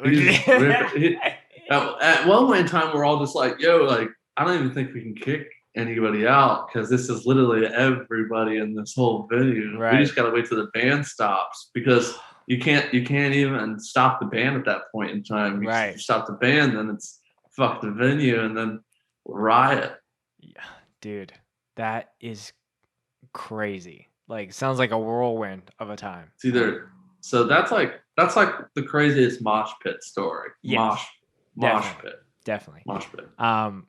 At one point in time, we're all just like, yo, like, I don't even think we can kick anybody out, because this is literally everybody in this whole venue. Right. We just gotta wait till the band stops, because you can't even stop the band at that point in time. You stop the band, then it's fuck the venue, and then riot. Yeah, dude, that is crazy. Like, sounds like a whirlwind of a time. It's either, so that's like the craziest mosh pit story. Yes. Mosh pit. Definitely. Mosh pit.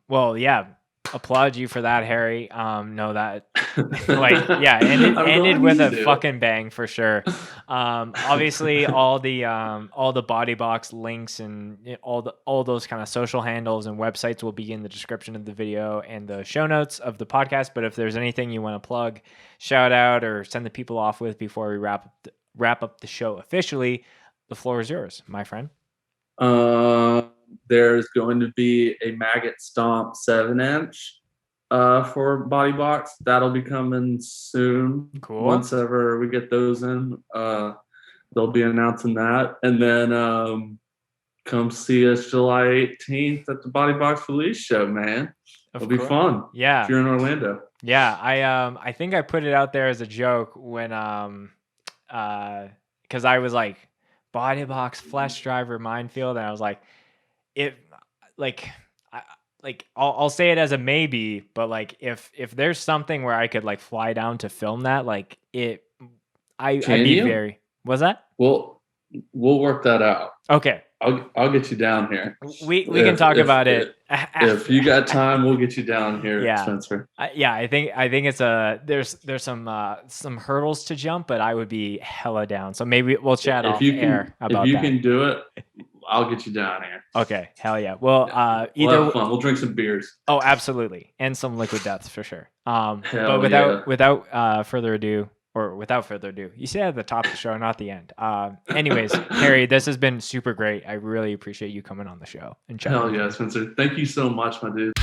Well, yeah. applaud you for that, Harry. No, that like yeah, ended with a fucking bang for sure. Obviously all the BODYBOX links and all those kind of social handles and websites will be in the description of the video and the show notes of the podcast. But if there's anything you want to plug, shout out, or send the people off with before we wrap up the show officially, the floor is yours, my friend. There's going to be a Maggot Stomp 7-inch for BODYBOX. That'll be coming soon. Cool. Once ever we get those in, they'll be announcing that. And then come see us July 18th at the BODYBOX release show, man. It'll be fun. Yeah. If you're in Orlando. Yeah. I think I put it out there as a joke when because I was like, BODYBOX Flesh Driver Minefield, and I was like, I'll say it as a maybe, but like if there's something where I could like fly down to film that, like I'd be very. Was that? We'll work that out. Okay. I'll get you down here. We can talk about it. If you got time, we'll get you down here, yeah. Spencer. I think it's there's some hurdles to jump, but I would be hella down. So maybe we'll chat off air about that. If you can do it, I'll get you down here. Okay, hell yeah. Well, we'll have fun. We'll drink some beers. Oh, absolutely, and some liquid deaths for sure. But without further ado. You say at the top of the show, not the end. Anyways, Harry, this has been super great. I really appreciate you coming on the show and chatting. Hell yeah, Spencer. Thank you so much, my dude.